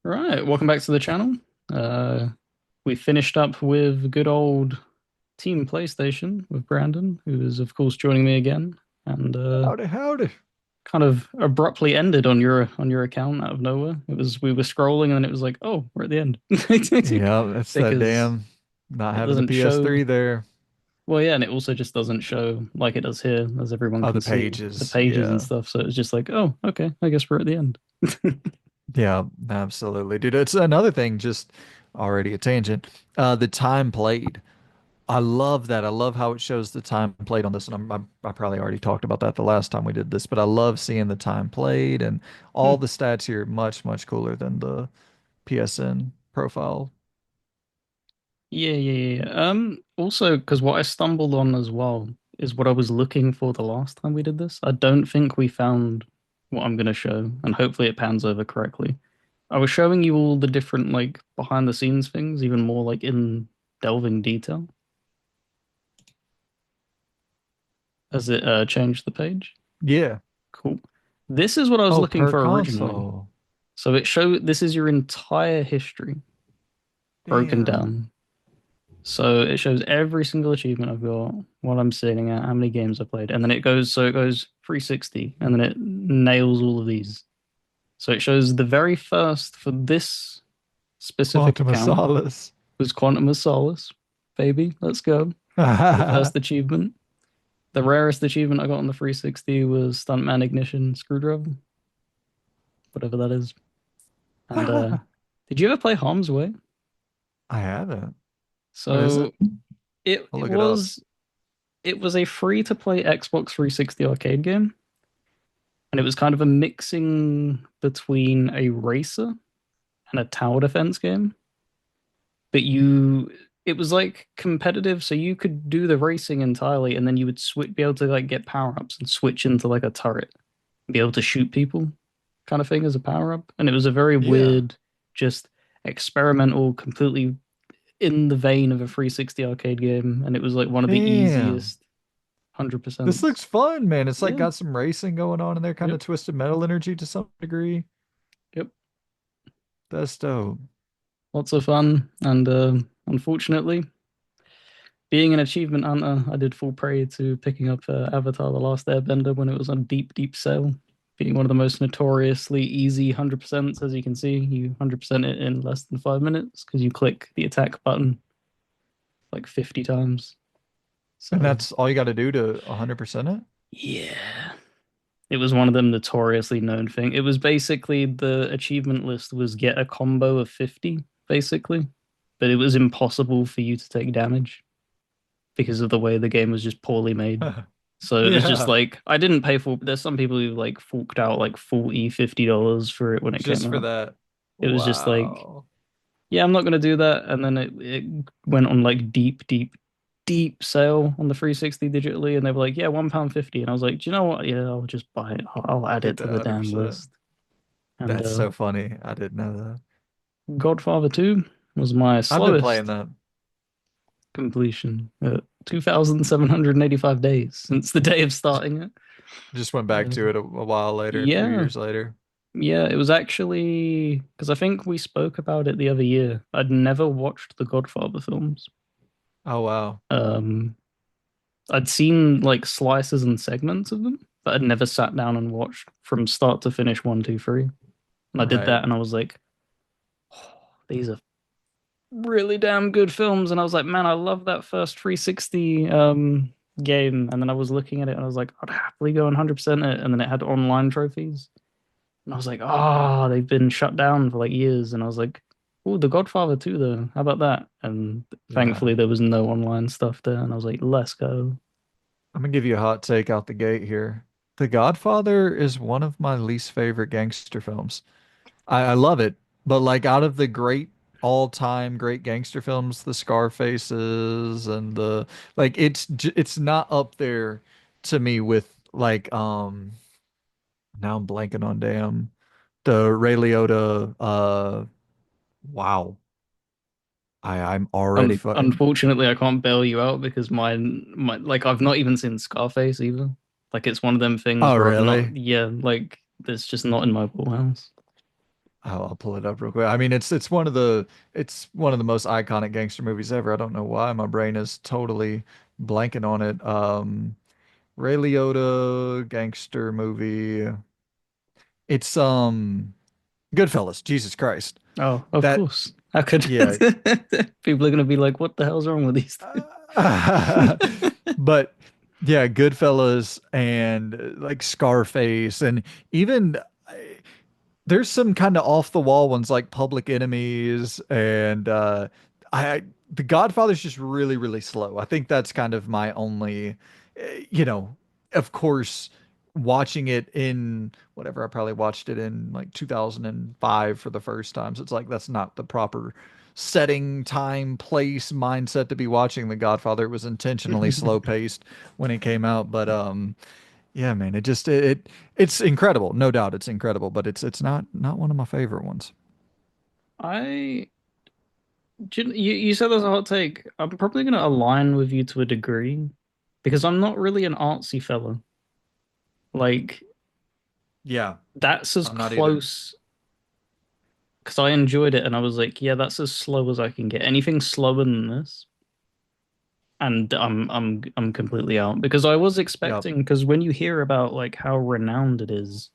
Right, welcome back to the channel. Uh, we finished up with good old Team PlayStation with Brandon, who is of course joining me again, and Howdy, howdy. kind of abruptly ended on your account out of nowhere. It was we were scrolling and then it was like, oh, we're at the end Yeah, that's that because damn not it having the doesn't show. PS3 there. Well, yeah, and it also just doesn't show like it does here, as everyone Oh, can the see the pages. pages and Yeah. stuff. So it's just like, oh, okay, I guess we're at the end. Yeah, absolutely. Dude, it's another thing, just already a tangent. The time played. I love that. I love how it shows the time played on this. And I probably already talked about that the last time we did this, but I love seeing the time played and all Hmm. the stats here much, much cooler than the PSN profile. Yeah. Also, because what I stumbled on as well is what I was looking for the last time we did this. I don't think we found what I'm going to show, and hopefully it pans over correctly. I was showing you all the different like behind the scenes things, even more like in delving detail as it changed the page. Yeah. Cool. This is what I was Oh, looking per for originally. console. So it showed this is your entire history broken Damn. down. So it shows every single achievement I've got, what I'm sitting at, how many games I played, and then it goes 360, and then it nails all of these. So it shows the very first for this specific Quantum of account Solace. was Quantum of Solace, baby. Let's go. The first achievement. The rarest achievement I got on the 360 was Stuntman Ignition Screwdriver, whatever that is. And did you ever play Harm's Way? I haven't. What is it? So it I'll it look it up. was it was a free to play Xbox 360 arcade game, and it was kind of a mixing between a racer and a tower defense game. But it was like competitive, so you could do the racing entirely, and then you would be able to like get power ups and switch into like a turret, and be able to shoot people, kind of thing as a power up. And it was a very Yeah. weird, just experimental, completely in the vein of a 360 arcade game, and it was like one of the Damn. easiest 100%. This looks fun, man. It's like Yeah. got some racing going on in there, kind Yep. of twisted metal energy to some degree. Yep. That's dope. Lots of fun. And unfortunately, being an achievement hunter, I did fall prey to picking up Avatar: The Last Airbender when it was on deep sale. Being one of the most notoriously easy 100%, as you can see, you 100% it in less than 5 minutes because you click the attack button like 50 times. And So, that's all you got to do to 100% it? yeah, it was one of them notoriously known thing. It was basically the achievement list was get a combo of 50, basically, but it was impossible for you to take damage because of the way the game was just poorly made. So it was just Yeah. like I didn't pay for. There's some people who like forked out like 40, $50 for it when it came Just for out. that. It was just like, Wow. yeah, I'm not gonna do that. And then it went on like deep sale on the 360 digitally, and they were like, yeah, £1.50. And I was like, do you know what? Yeah, I'll just buy it. I'll add Get it that to the damn 100%. list. And That's so funny. I didn't know that. Godfather 2 was my I've been playing slowest that. completion at 2,785 days since the day of starting it. Just went back Uh, to it a while later, a few yeah, years later. Yeah, it was actually because I think we spoke about it the other year. I'd never watched the Godfather films. Oh, wow. Um, I'd seen like slices and segments of them, but I'd never sat down and watched from start to finish one, two, three. And I did Right. that, and I was like, oh, these are really damn good films. And I was like, man, I love that first 360 game. And then I was looking at it, and I was like, I'd happily go 100% it. And then it had online trophies. And I was like, oh, they've been shut down for like years. And I was like, oh, The Godfather 2, though. How about that? And Yeah. thankfully, there was no online stuff there. And I was like, let's go. I'm gonna give you a hot take out the gate here. The Godfather is one of my least favorite gangster films. I love it, but like out of the great all-time great gangster films, the Scarfaces and the like, it's not up there to me with like now I'm blanking on damn the Ray Liotta. Wow, I'm already fucking. Unfortunately, I can't bail you out because like, I've not even seen Scarface either. Like, it's one of them things Oh, where I've not, really? yeah, like, it's just not in my wheelhouse. I'll pull it up real quick. I mean, it's one of the most iconic gangster movies ever. I don't know why my brain is totally blanking on it. Ray Liotta gangster movie. It's Goodfellas. Jesus Christ. Oh, of That course. How could yeah. people are gonna be like, what the hell's wrong with these two? But yeah, Goodfellas and like Scarface and even there's some kind of off the wall ones like Public Enemies and I The Godfather's just really really slow. I think that's kind of my only you know, of course watching it in whatever I probably watched it in like 2005 for the first time. So it's like that's not the proper setting, time, place, mindset to be watching The Godfather. It was intentionally slow paced when it came out, but yeah, man, it's incredible. No doubt it's incredible, but it's not one of my favorite ones. I you said there's a hot take. I'm probably gonna align with you to a degree because I'm not really an artsy fella. Like Yeah, that's as I'm not either. close because I enjoyed it and I was like, yeah, that's as slow as I can get. Anything slower than this, and I'm completely out because I was Yep. expecting because when you hear about like how renowned it is,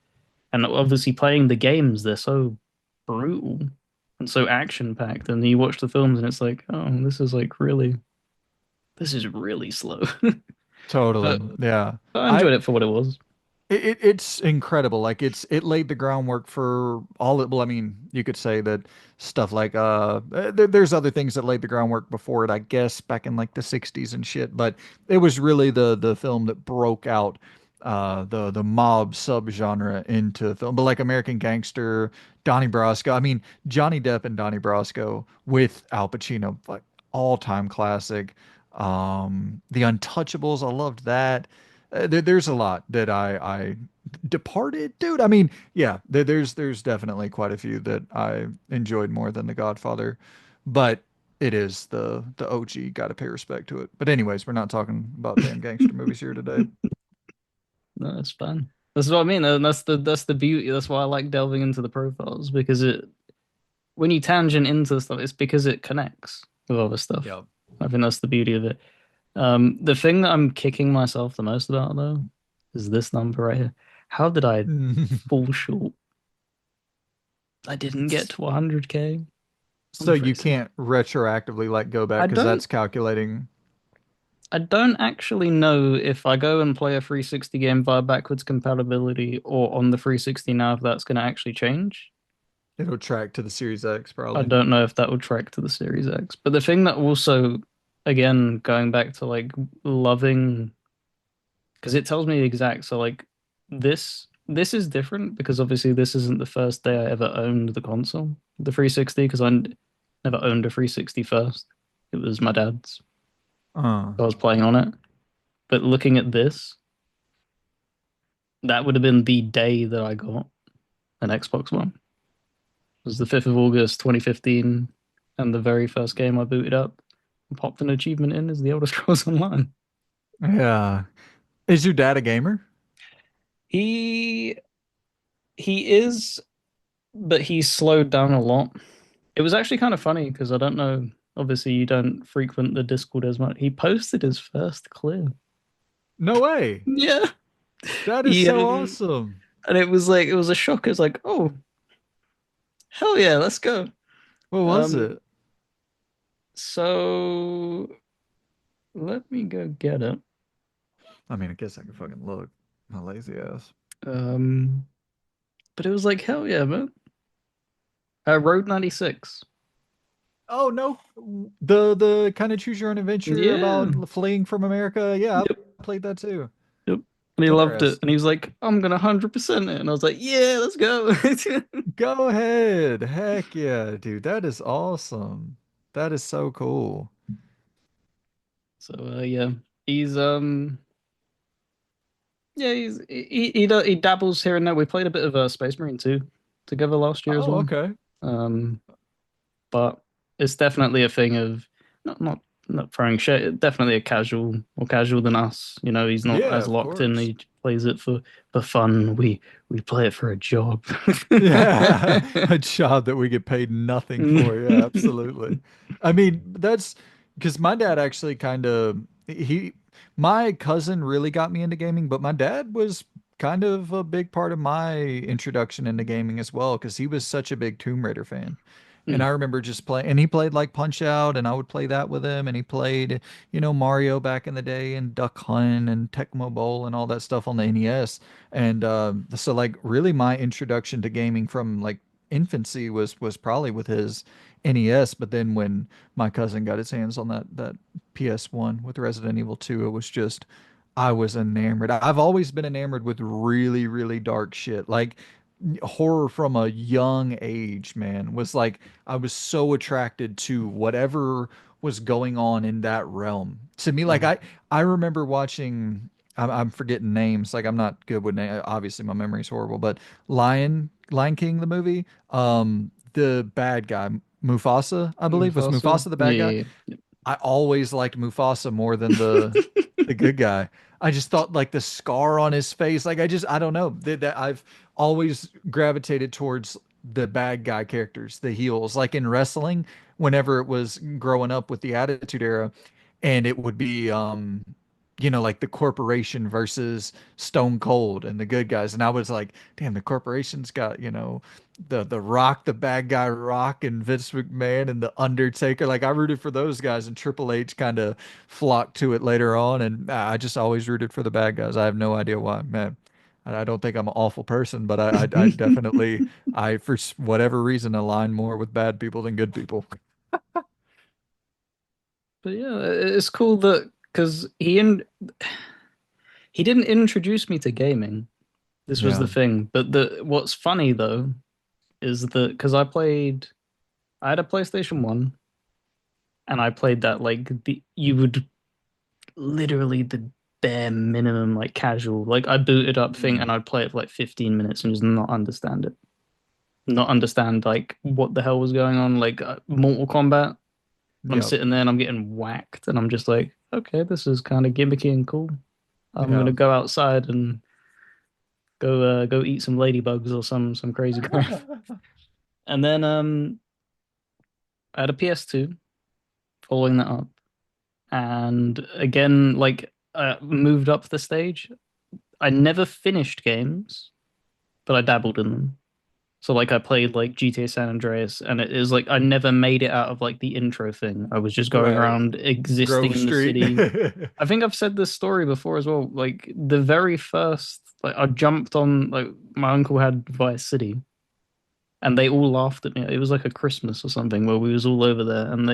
and obviously playing the games, they're so brutal and so action packed, and you watch the films and it's like, oh, this is really slow. Totally. But, Yeah. but I I enjoyed it for what it was. it's incredible. Like it laid the groundwork for all it, well, I mean, you could say that stuff like there's other things that laid the groundwork before it, I guess, back in like the 60s and shit, but it was really the film that broke out the mob subgenre into film. But like American Gangster, Donnie Brasco, I mean, Johnny Depp and Donnie Brasco with Al Pacino, like all-time classic. The Untouchables, I loved that. There's a lot that I departed, dude. I mean, yeah, there's definitely quite a few that I enjoyed more than The Godfather, but it is the OG. Got to pay respect to it. But anyways, we're not talking about damn gangster movies here today. No, it's fun. That's what I mean. And that's the beauty. That's why I like delving into the profiles because it when you tangent into stuff, it's because it connects with other stuff. Yep. I think that's the beauty of it. The thing that I'm kicking myself the most about though is this number right here. How did I fall short? I didn't get to 100K on So the you 360. can't retroactively like go back I because don't that's calculating. I don't actually know if I go and play a 360 game via backwards compatibility or on the 360 now if that's going to actually change. It'll track to the Series X I probably. don't know if that will track to the Series X. But the thing that also, again, going back to like loving, because it tells me the exact. So like this is different because obviously this isn't the first day I ever owned the console, the 360, because never owned a 360 first. It was my dad's. Uh, I was playing on it. But looking at this, that would have been the day that I got an Xbox One. It was the 5th of August 2015, and the very first game I booted up and popped an achievement in is The Elder Scrolls Online. yeah. Is your dad a gamer? He he is, but he's slowed down a lot. It was actually kind of funny because I don't know. Obviously, you don't frequent the Discord as much. He posted his first clear. No way. Yeah, That is he so awesome. and it was like it was a shock. It's like, oh hell yeah, let's go. What was Um, it? so let me go get it. I mean, I guess I can fucking look. My lazy ass. Um, but it was like hell yeah, man. Road 96. Oh no, the kind of choose your own adventure Yeah. about fleeing from America. Yeah, Yep. I played that too. Yep. And he loved it. And he was Interesting. like, I'm gonna 100% it. And I was like, yeah, let's go. Go ahead. Heck yeah, dude. That is awesome. That is so cool. So yeah. He's yeah, he dabbles here and there. We played a bit of Space Marine 2 together last year as Oh, well. okay. Um, but it's definitely a thing of not throwing shit. Definitely a casual, more casual than us. You know, he's not Yeah, as of locked in. course. plays it for fun. We play it for a job. Yeah, a job that we get paid nothing for. Yeah, absolutely. I mean, that's because my dad actually kind of he my cousin really got me into gaming, but my dad was kind of a big part of my introduction into gaming as well because he was such a big Tomb Raider fan. And I remember just playing, and he played like Punch Out, and I would play that with him. And he played, Mario back in the day, and Duck Hunt, and Tecmo Bowl, and all that stuff on the NES. And so like really my introduction to gaming from like infancy was probably with his NES, but then when my cousin got his hands on that PS1 with Resident Evil 2, it was just I was enamored. I've always been enamored with really, really dark shit. Like horror from a young age, man, was like I was so attracted to whatever was going on in that realm. To me, like I remember watching I'm forgetting names. Like I'm not good with names. Obviously, my memory's horrible. But Lion King, the movie, the bad guy, Mufasa, I believe, was Mufasa. Mufasa the bad guy. Yeah, I always liked Mufasa more than the good guy. I just thought like the scar on his face, like I don't know that I've always gravitated towards the bad guy characters, the heels. Like in wrestling, whenever it was growing up with the Attitude Era, and it would be like the corporation versus Stone Cold and the good guys, and I was like, damn, the corporation's got the Rock, the bad guy Rock, and Vince McMahon and the Undertaker. Like I rooted for those guys, and Triple H kind of flocked to it later on, and I just always rooted for the bad guys. I have no idea why, man. I don't think I'm an awful person, but I yeah. definitely for whatever reason align more with bad people than good people. But yeah, it's cool that because he didn't introduce me to gaming. This was the Yeah. thing. But the what's funny though is that because I had a PlayStation 1 and I played that like you would literally the bare minimum like casual. Like I booted up thing and Mm. I'd play it for like 15 minutes and just not understand it. Not understand like what the hell was going on. Like Mortal Kombat. And I'm Yep. sitting there and I'm getting whacked and I'm just like, okay, this is kind of gimmicky and cool. I'm gonna Yeah. go outside and go eat some ladybugs or some crazy crap. And then I had a PS2 following that up. And again, like moved up the stage. I never finished games, but I dabbled in them. So like I played like GTA San Andreas and it is like I never made it out of like the intro thing. I was just going Right. around existing Grove in the Street. city. I think I've said this story before as well. Like the very first like I jumped on like my uncle had Vice City and they all laughed at me. It was like a Christmas or something where we was all over there, and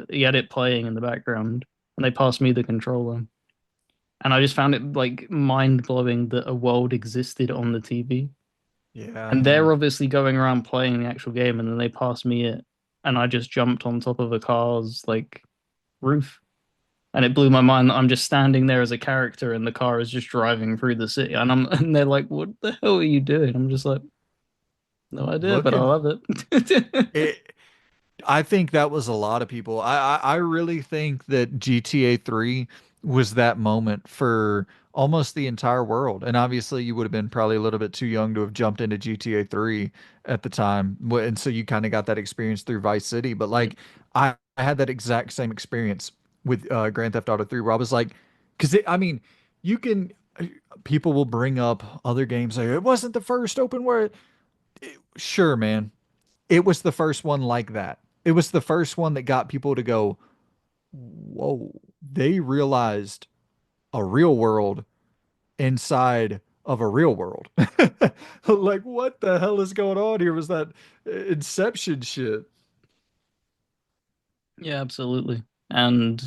he had it playing in the background, and they passed me the controller, and I just found it like mind blowing that a world existed on the TV, Yeah, and they're man. obviously going around playing the actual game, and then they passed me it, and I just jumped on top of a car's like roof. And it blew my mind that I'm just standing there as a character and the car is just driving through the city. And they're like, "What the hell are you doing?" I'm just like, "No idea, but I Looking love it." it I think that was a lot of people. I really think that GTA 3 was that moment for almost the entire world. And obviously you would have been probably a little bit too young to have jumped into GTA 3 at the time. And so you kind of got that experience through Vice City. But like I had that exact same experience with Grand Theft Auto 3 where I was like, because I mean, you can people will bring up other games like it wasn't the first open world. Sure, man. It was the first one like that. It was the first one that got people to go, whoa, they realized a real world inside of a real world. Like, what the hell is going on here? Was that Inception shit? Yeah, absolutely. And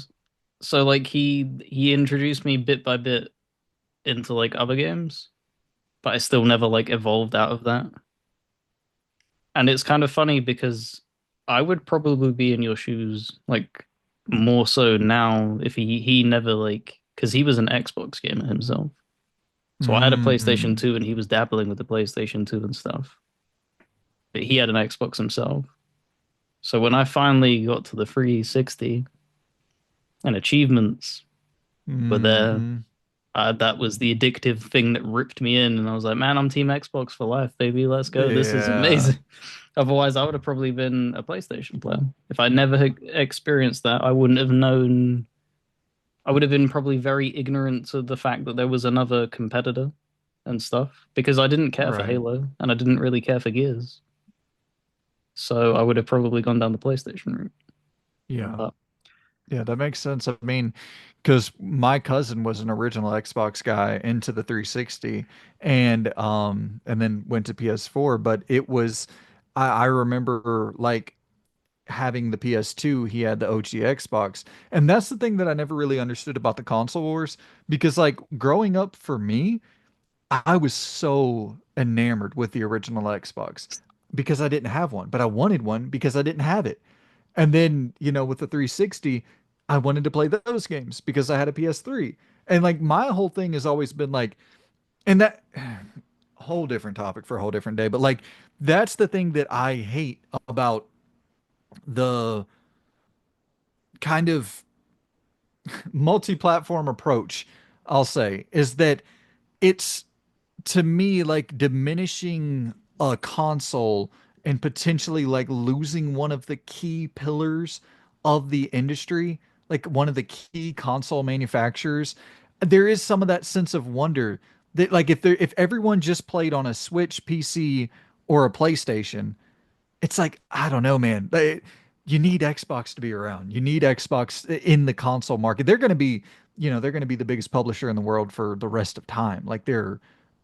so like he introduced me bit by bit into like other games, but I still never like evolved out of that. And it's kind of funny because I would probably be in your shoes like more so now if he never like because he was an Xbox gamer himself. So I had a PlayStation Mm-hmm. 2 and he was dabbling with the PlayStation 2 and stuff. But he had an Xbox himself. So when I finally got to the 360 and achievements were there, Mm-hmm. That was the addictive thing that ripped me in, and I was like, man, I'm Team Xbox for life, baby. Let's go. This is Yeah. amazing. Otherwise, I would have probably been a PlayStation player. If I never had experienced that, I wouldn't have known. I would have been probably very ignorant to the fact that there was another competitor and stuff because I didn't care for Right. Halo and I didn't really care for Gears. So I would have probably gone down the PlayStation route. Yeah. But Yeah, that makes sense. I mean, because my cousin was an original Xbox guy into the 360 and then went to PS4, but it was I remember like having the PS2, he had the OG Xbox. And that's the thing that I never really understood about the console wars because like growing up for me, I was so enamored with the original Xbox because I didn't have one, but I wanted one because I didn't have it. And then, with the 360, I wanted to play those games because I had a PS3. And like my whole thing has always been like, and that whole different topic for a whole different day, but like that's the thing that I hate about the kind of multi-platform approach, I'll say, is that it's to me like diminishing a console and potentially like losing one of the key pillars of the industry, like one of the key console manufacturers. There is some of that sense of wonder that like if everyone just played on a Switch, PC, or a PlayStation, it's like I don't know, man. You need Xbox to be around. You need Xbox in the console market. They're going to be the biggest publisher in the world for the rest of time. Like they're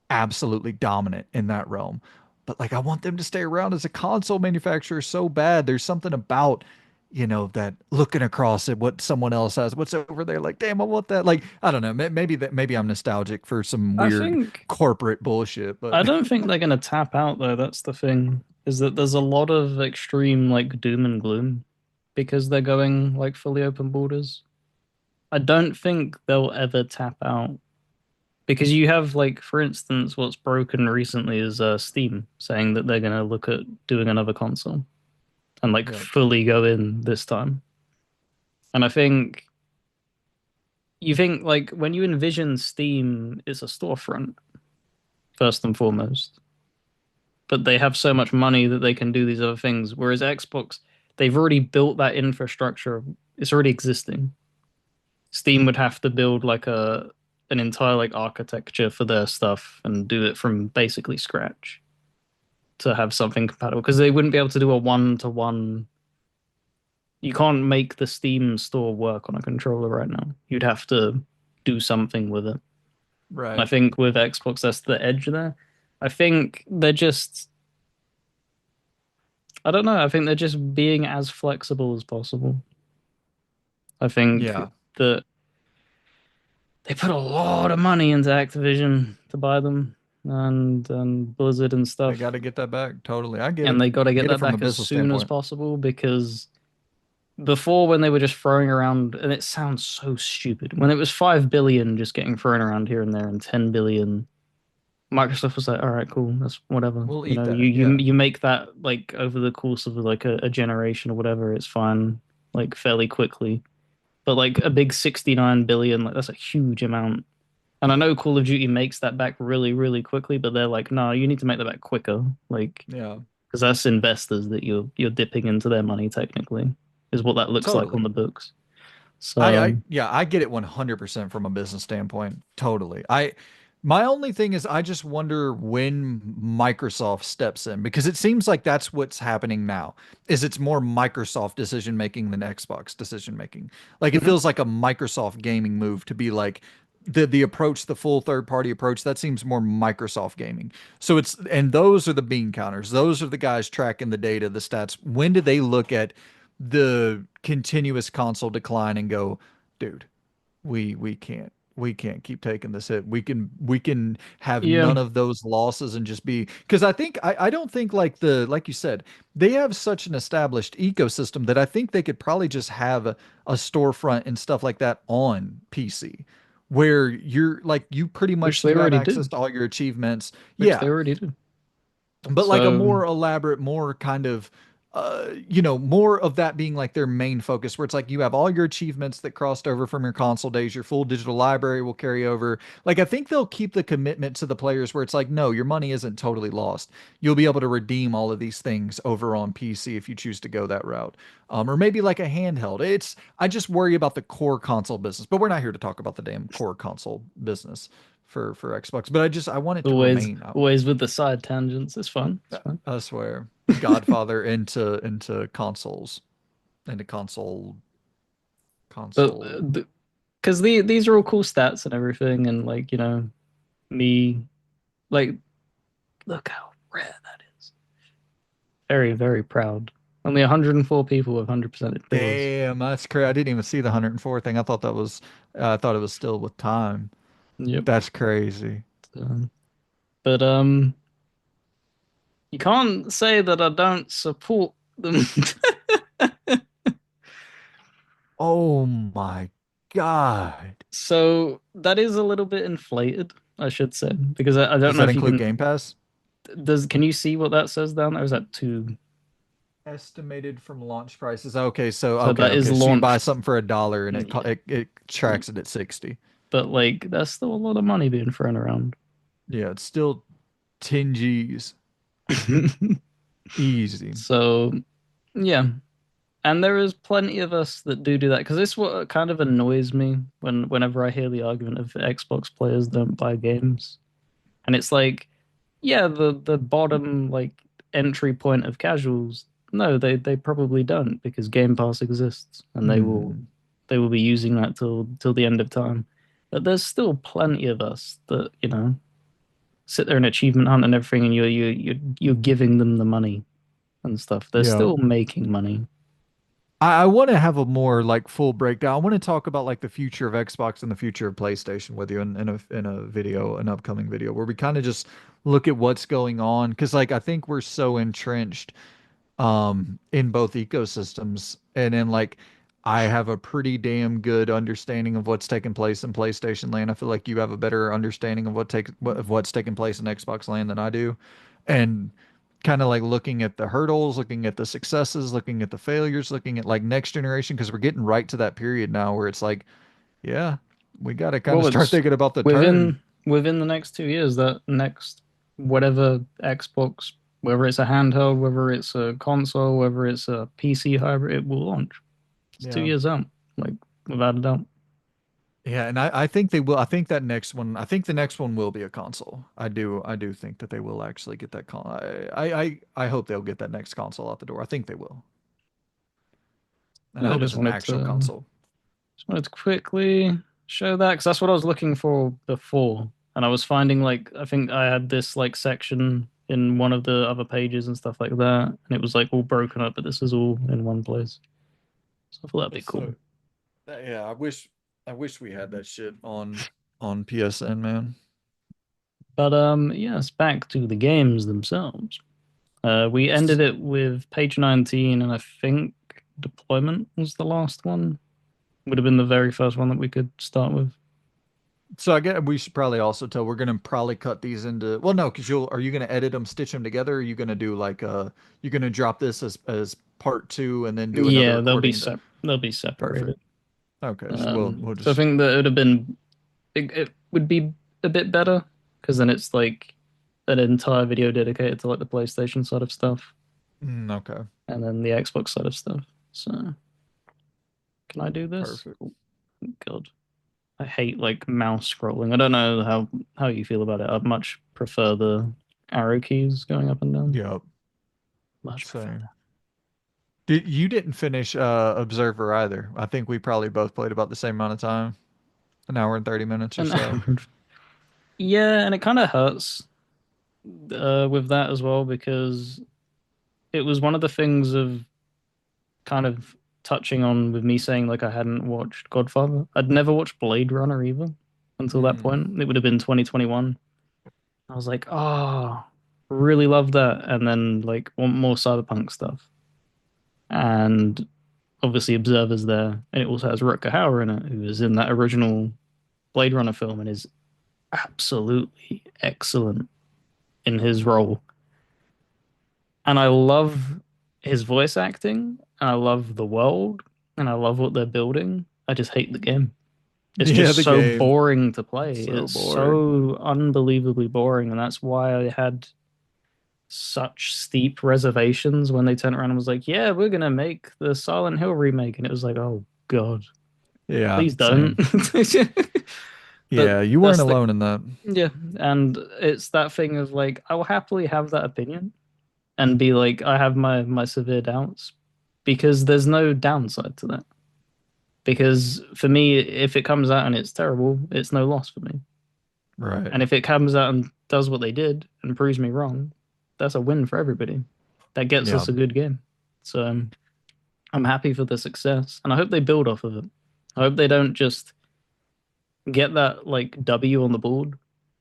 absolutely dominant in that realm. But like I want them to stay around as a console manufacturer so bad. There's something about, that looking across at what someone else has, what's over there, like, damn, I want that. Like, I don't know. Maybe I'm nostalgic for some I weird think corporate bullshit, but I don't think they're gonna tap out though. That's the thing, is that there's a lot of extreme like doom and gloom because they're going like fully open borders. I don't think they'll ever tap out because you have like, for instance, what's broken recently is Steam saying that they're gonna look at doing another console and like yeah. fully go in this time. And I think you think like when you envision Steam, it's a storefront first and foremost, but they have so much money that they can do these other things. Whereas Xbox, they've already built that infrastructure. It's already existing. Steam would have to build like an entire like architecture for their stuff and do it from basically scratch to have something compatible because they wouldn't be able to do a one-to-one. You can't make the Steam store work on a controller right now. You'd have to do something with it. And I Right. think with Xbox, that's the edge there. I think they're just, I don't know. I think they're just being as flexible as possible. I think Yeah. that they put a lot of money into Activision to buy them and Blizzard and They stuff, got to get that back. Totally. I get and it. they got to get Get it that from a back as business soon as standpoint. possible because before when they were just throwing around, and it sounds so stupid, when it was 5 billion just getting thrown around here and there and 10 billion, Microsoft was like, all right, cool, that's whatever. We'll You eat know, that. Yeah. you make that like over the course of like a generation or whatever, it's fine, like fairly quickly. But like a big 69 billion, like that's a huge amount. And I know Call of Duty makes that back really, really quickly, but they're like, no, you need to make that back quicker. Like, Yeah. because that's investors that you're dipping into their money technically, is what that looks like on Totally. the books. I So yeah, I get it 100% from a business standpoint. Totally. My only thing is I just wonder when Microsoft steps in because it seems like that's what's happening now. Is it's more Microsoft decision making than Xbox decision making. Like it mhm. feels like a Microsoft gaming move to be like the approach, the full third party approach, that seems more Microsoft gaming. So it's and those are the bean counters. Those are the guys tracking the data, the stats. When do they look at the continuous console decline and go, dude, we can't keep taking this hit. We can have Yeah, none of those losses and just be because I don't think like you said, they have such an established ecosystem that I think they could probably just have a storefront and stuff like that on PC where you're like you pretty which much they you have already access did. to all your achievements. Which they Yeah. already did. But like a So more elaborate, more kind of more of that being like their main focus, where it's like you have all your achievements that crossed over from your console days, your full digital library will carry over. Like, I think they'll keep the commitment to the players where it's like, no, your money isn't totally lost. You'll be able to redeem all of these things over on PC if you choose to go that route. Or maybe like a handheld. I just worry about the core console business, but we're not here to talk about the damn core console business for Xbox. But I want it to Always, remain. always with the side tangents. It's fun. It's fun. I swear. Godfather into consoles, into But console. because these are all cool stats and everything, and like me, like look how rare that is. Very, very proud. Only 104 people with 100% deals. Damn, that's crazy. I didn't even see the 104 thing. I thought it was still with time. Yep. That's crazy. But you can't say that I don't support them. Oh my God. So that is a little bit inflated, I should say, because I don't Does know that if you include can. Game Pass? Can you see what that says down there? Is that two? Estimated from launch prices. Okay, so So that is so you buy launched. something for $1 and Yeah. it tracks it at 60. But like that's still a lot of money being thrown around. Yeah, it's still 10 G's. Easy. So yeah, and there is plenty of us that do that because this what kind of annoys me whenever I hear the argument of Xbox players don't buy games, and it's like, yeah, the bottom like entry point of casuals, no, they probably don't because Game Pass exists and Hmm. they will be using that till the end of time. But there's still plenty of us that sit there and achievement hunt and everything, and you're giving them the money and stuff. They're Yeah. still making money. I want to have a more like full breakdown. I want to talk about like the future of Xbox and the future of PlayStation with you in a video, an upcoming video where we kind of just look at what's going on because like I think we're so entrenched in both ecosystems and in like I have a pretty damn good understanding of what's taking place in PlayStation land. I feel like you have a better understanding of what's taking place in Xbox land than I do. And kind of like looking at the hurdles, looking at the successes, looking at the failures, looking at like next generation because we're getting right to that period now where it's like, yeah, we got to kind of Well, start it's thinking about the turn. within the next 2 years, that next whatever Xbox, whether it's a handheld, whether it's a console, whether it's a PC hybrid, it will launch. It's two Yeah. years out, like without a doubt. Yeah, and I think they will. I think the next one will be a console. I do think that they will actually get that I hope they'll get that next console out the door. I think they will. And I I hope it's an actual console. just wanted to quickly show that because that's what I was looking for before, and I was finding like I think I had this like section in one of the other pages and stuff like that, and it was like all broken up, but this is all in one place. So I thought that'd be That's cool. so yeah, I wish we had that shit on PSN, man. But yes, back to the games themselves. We ended it with page 19, and I think deployment was the last one. Would have been the very first one that we could start with. So I get we should probably also tell we're gonna probably cut these into well no because you'll are you gonna edit them stitch them together or are you gonna do like you're gonna drop this as part two and then do another Yeah, recording they'll be perfect. separated. Okay, so we'll So I just think that it would have been it would be a bit better because then it's like an entire video dedicated to like the PlayStation side of stuff okay. and then the Xbox side of stuff. So can I do this? Perfect. Oh, God. I hate like mouse scrolling. I don't know how you feel about it. I much prefer the arrow keys going up and down. Yep. Much prefer Same. You didn't finish Observer either. I think we probably both played about the same amount of time, an hour and 30 minutes or that. so. Yeah, and it kind of hurts with that as well because it was one of the things of kind of touching on with me saying like I hadn't watched Godfather. I'd never watched Blade Runner either until that Mm. point. It would have been 2021. I was like, oh, really love that, and then like want more cyberpunk stuff. And obviously Observer's there, and it also has Rutger Hauer in it, who was in that original Blade Runner film and is absolutely excellent in his role. And I love his voice acting, and I love the world, and I love what they're building. I just hate the game. It's Yeah, just the so game. boring to It's play. so It's boring. so unbelievably boring, and that's why I had such steep reservations when they turned around and was like, "Yeah, we're gonna make the Silent Hill remake," and it was like, "Oh God, Yeah, please don't." same. Yeah, But you weren't that's the alone in that. yeah, and it's that thing of like, I will happily have that opinion and be like, I have my severe doubts because there's no downside to that. Because for me, if it comes out and it's terrible, it's no loss for me. Right. And if it comes out and does what they did and proves me wrong, that's a win for everybody. That gets Yeah. us a good game. So I'm happy for the success, and I hope they build off of it. I hope they don't just get that like W on the board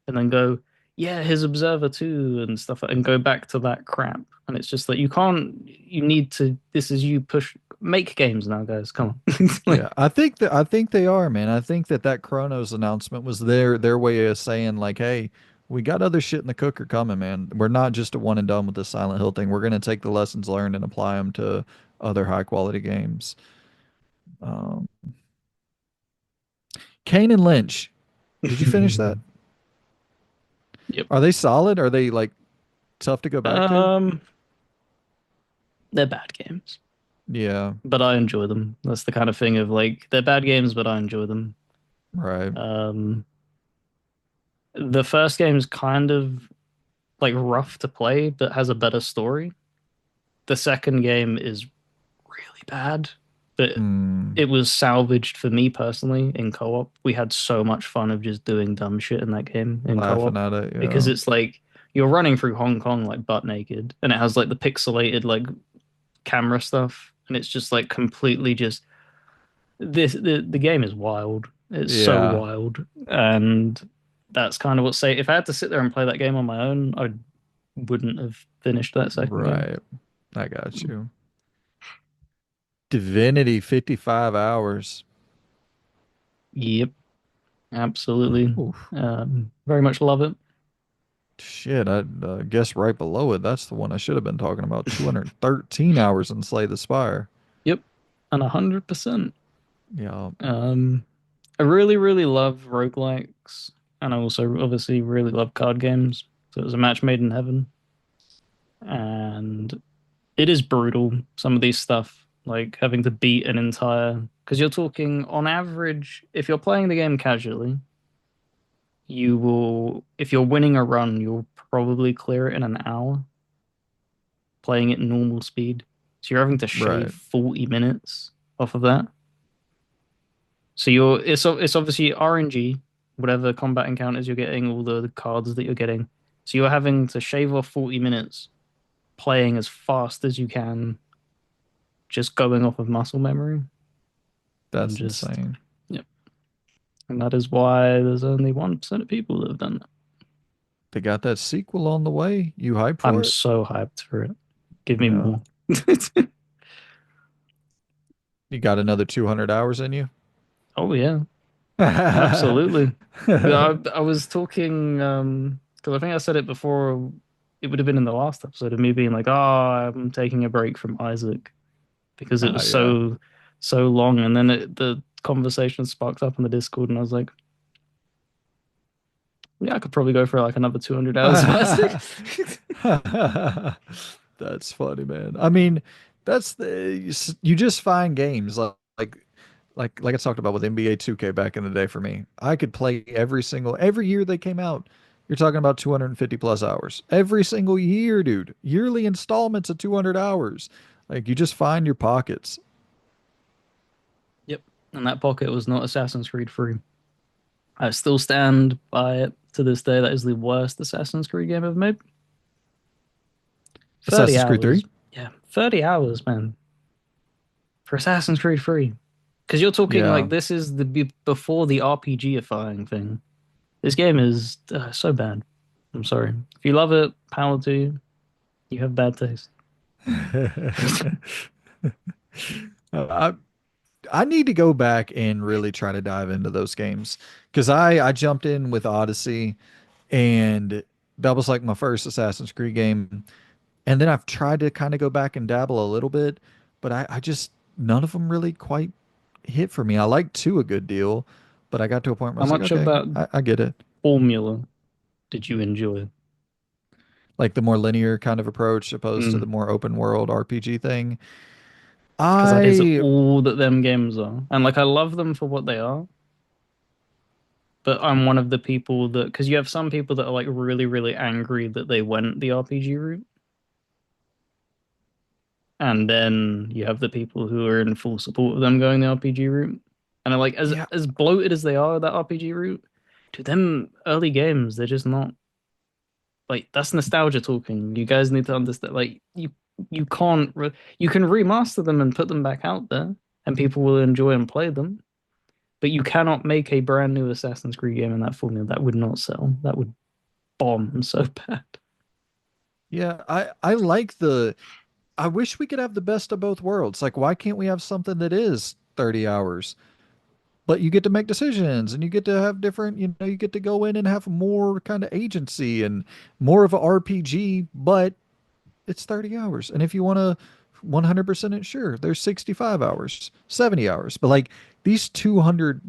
and then go, yeah, his Observer 2 and stuff, and go back to that crap. And it's just like you can't. You need to. This is you push. Make games now, guys. Come on. Like, Yeah, I think they are, man. I think that Chronos announcement was their way of saying like, "Hey, we got other shit in the cooker coming, man. We're not just a one and done with the Silent Hill thing. We're gonna take the lessons learned and apply them to other high quality games." Um, Kane and Lynch, did you finish that? yep. Are they solid? Are they like tough to go back to? Um, they're bad games, Yeah, but I enjoy them. That's the kind of thing of like they're bad games, but I enjoy them. right. Um, the first game is kind of like rough to play, but has a better story. The second game is really bad, but Mm, it was salvaged for me personally in co-op. We had so much fun of just doing dumb shit in that game in laughing co-op at it, because yeah. it's like you're running through Hong Kong like butt naked, and it has like the pixelated like camera stuff, and it's just like completely just the game is wild. It's so Yeah, wild, and that's kind of what say if I had to sit there and play that game on my own, I wouldn't have finished that second game. right. I got you. Divinity 55 hours. Yep, absolutely. Oof. Very much love it. Shit, I guess right below it, that's the one I should have been talking about. 213 hours in Slay the Spire. Yep, and 100%. Yeah, Um, I really, really love roguelikes, and I also obviously really love card games. So it was a match made in heaven, and it is brutal. Some of these stuff, like having to beat an entire, because you're talking on average, if you're playing the game casually, you will, if you're winning a run, you'll probably clear it in an hour, playing it normal speed. So you're having to shave right. 40 minutes off of that. So you're it's obviously RNG, whatever combat encounters you're getting, all the cards that you're getting. So you're having to shave off 40 minutes playing as fast as you can, just going off of muscle memory and That's just insane. yep. And that is why there's only 1% of people that have done that. They got that sequel on the way. You hype I'm for it? so hyped for it. Give me Yeah. more. You got another 200 hours in you? Oh yeah, absolutely. I was talking because I think I said it before. It would have been in the last episode of me being like, "Oh, I'm taking a break from Isaac because it Ah, was yeah. so long." And then the conversation sparked up on the Discord, and I was like, "Yeah, I could probably go for like another 200 hours of Isaac." That's funny, man. I mean, that's you just find games like I talked about with NBA 2K back in the day for me. I could play every year they came out. You're talking about 250 plus hours. Every single year, dude. Yearly installments of 200 hours. Like you just find your pockets. Yep. And that pocket was not Assassin's Creed free. I still stand by it to this day. That is the worst Assassin's Creed game I've made. 30 Assassin's Creed hours. 3? Yeah, 30 hours, man, for Assassin's Creed free. Because you're talking Yeah. like this is the before the RPGifying thing. This game is so bad. I'm sorry. If you love it, power to you. You have bad taste. I I need to go back and really try to dive into those games because I jumped in with Odyssey and that was like my first Assassin's Creed game And then I've tried to kind of go back and dabble a little bit, but I just none of them really quite hit for me. I like two a good deal, but I got to a point where I How was like, much of okay, that I get it. formula did you enjoy? Like the more linear kind of approach opposed to the Mm. more open world RPG thing. Because that is I all that them games are. And like I love them for what they are, but I'm one of the people that because you have some people that are like really, really angry that they went the RPG route. And then you have the people who are in full support of them going the RPG route. And are like yeah, as bloated as they are that RPG route, to them early games, they're just not like that's nostalgia talking. You guys need to understand like you can't you can remaster them and put them back out there and people will enjoy and play them. But you cannot make a brand new Assassin's Creed game in that formula. That would not sell. That would bomb so bad. yeah, I like the I wish we could have the best of both worlds. Like why can't we have something that is 30 hours? But you get to make decisions and you get to have different, you get to go in and have more kind of agency and more of a RPG, but it's 30 hours. And if you want to 100% ensure there's 65 hours, 70 hours. But like these 200,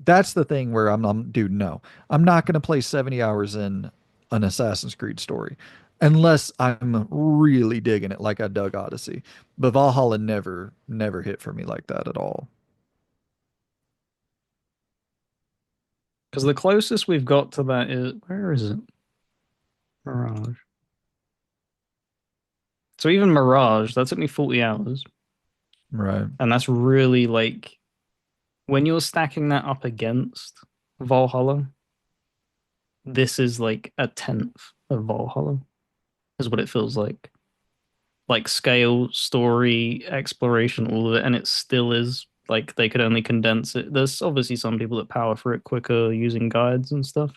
that's the thing where dude, no, I'm not going to play 70 hours in an Assassin's Creed story unless I'm really digging it like I dug Odyssey. But Valhalla never hit for me like that at all. Because the closest we've got to that is where is it? Mirage. So even Mirage, that took me 40 hours. Right. And that's really like when you're stacking that up against Valhalla, this is like a tenth of Valhalla, is what it feels like. Like scale, story, exploration, all of it, and it still is like they could only condense it. There's obviously some people that power through it quicker using guides and stuff,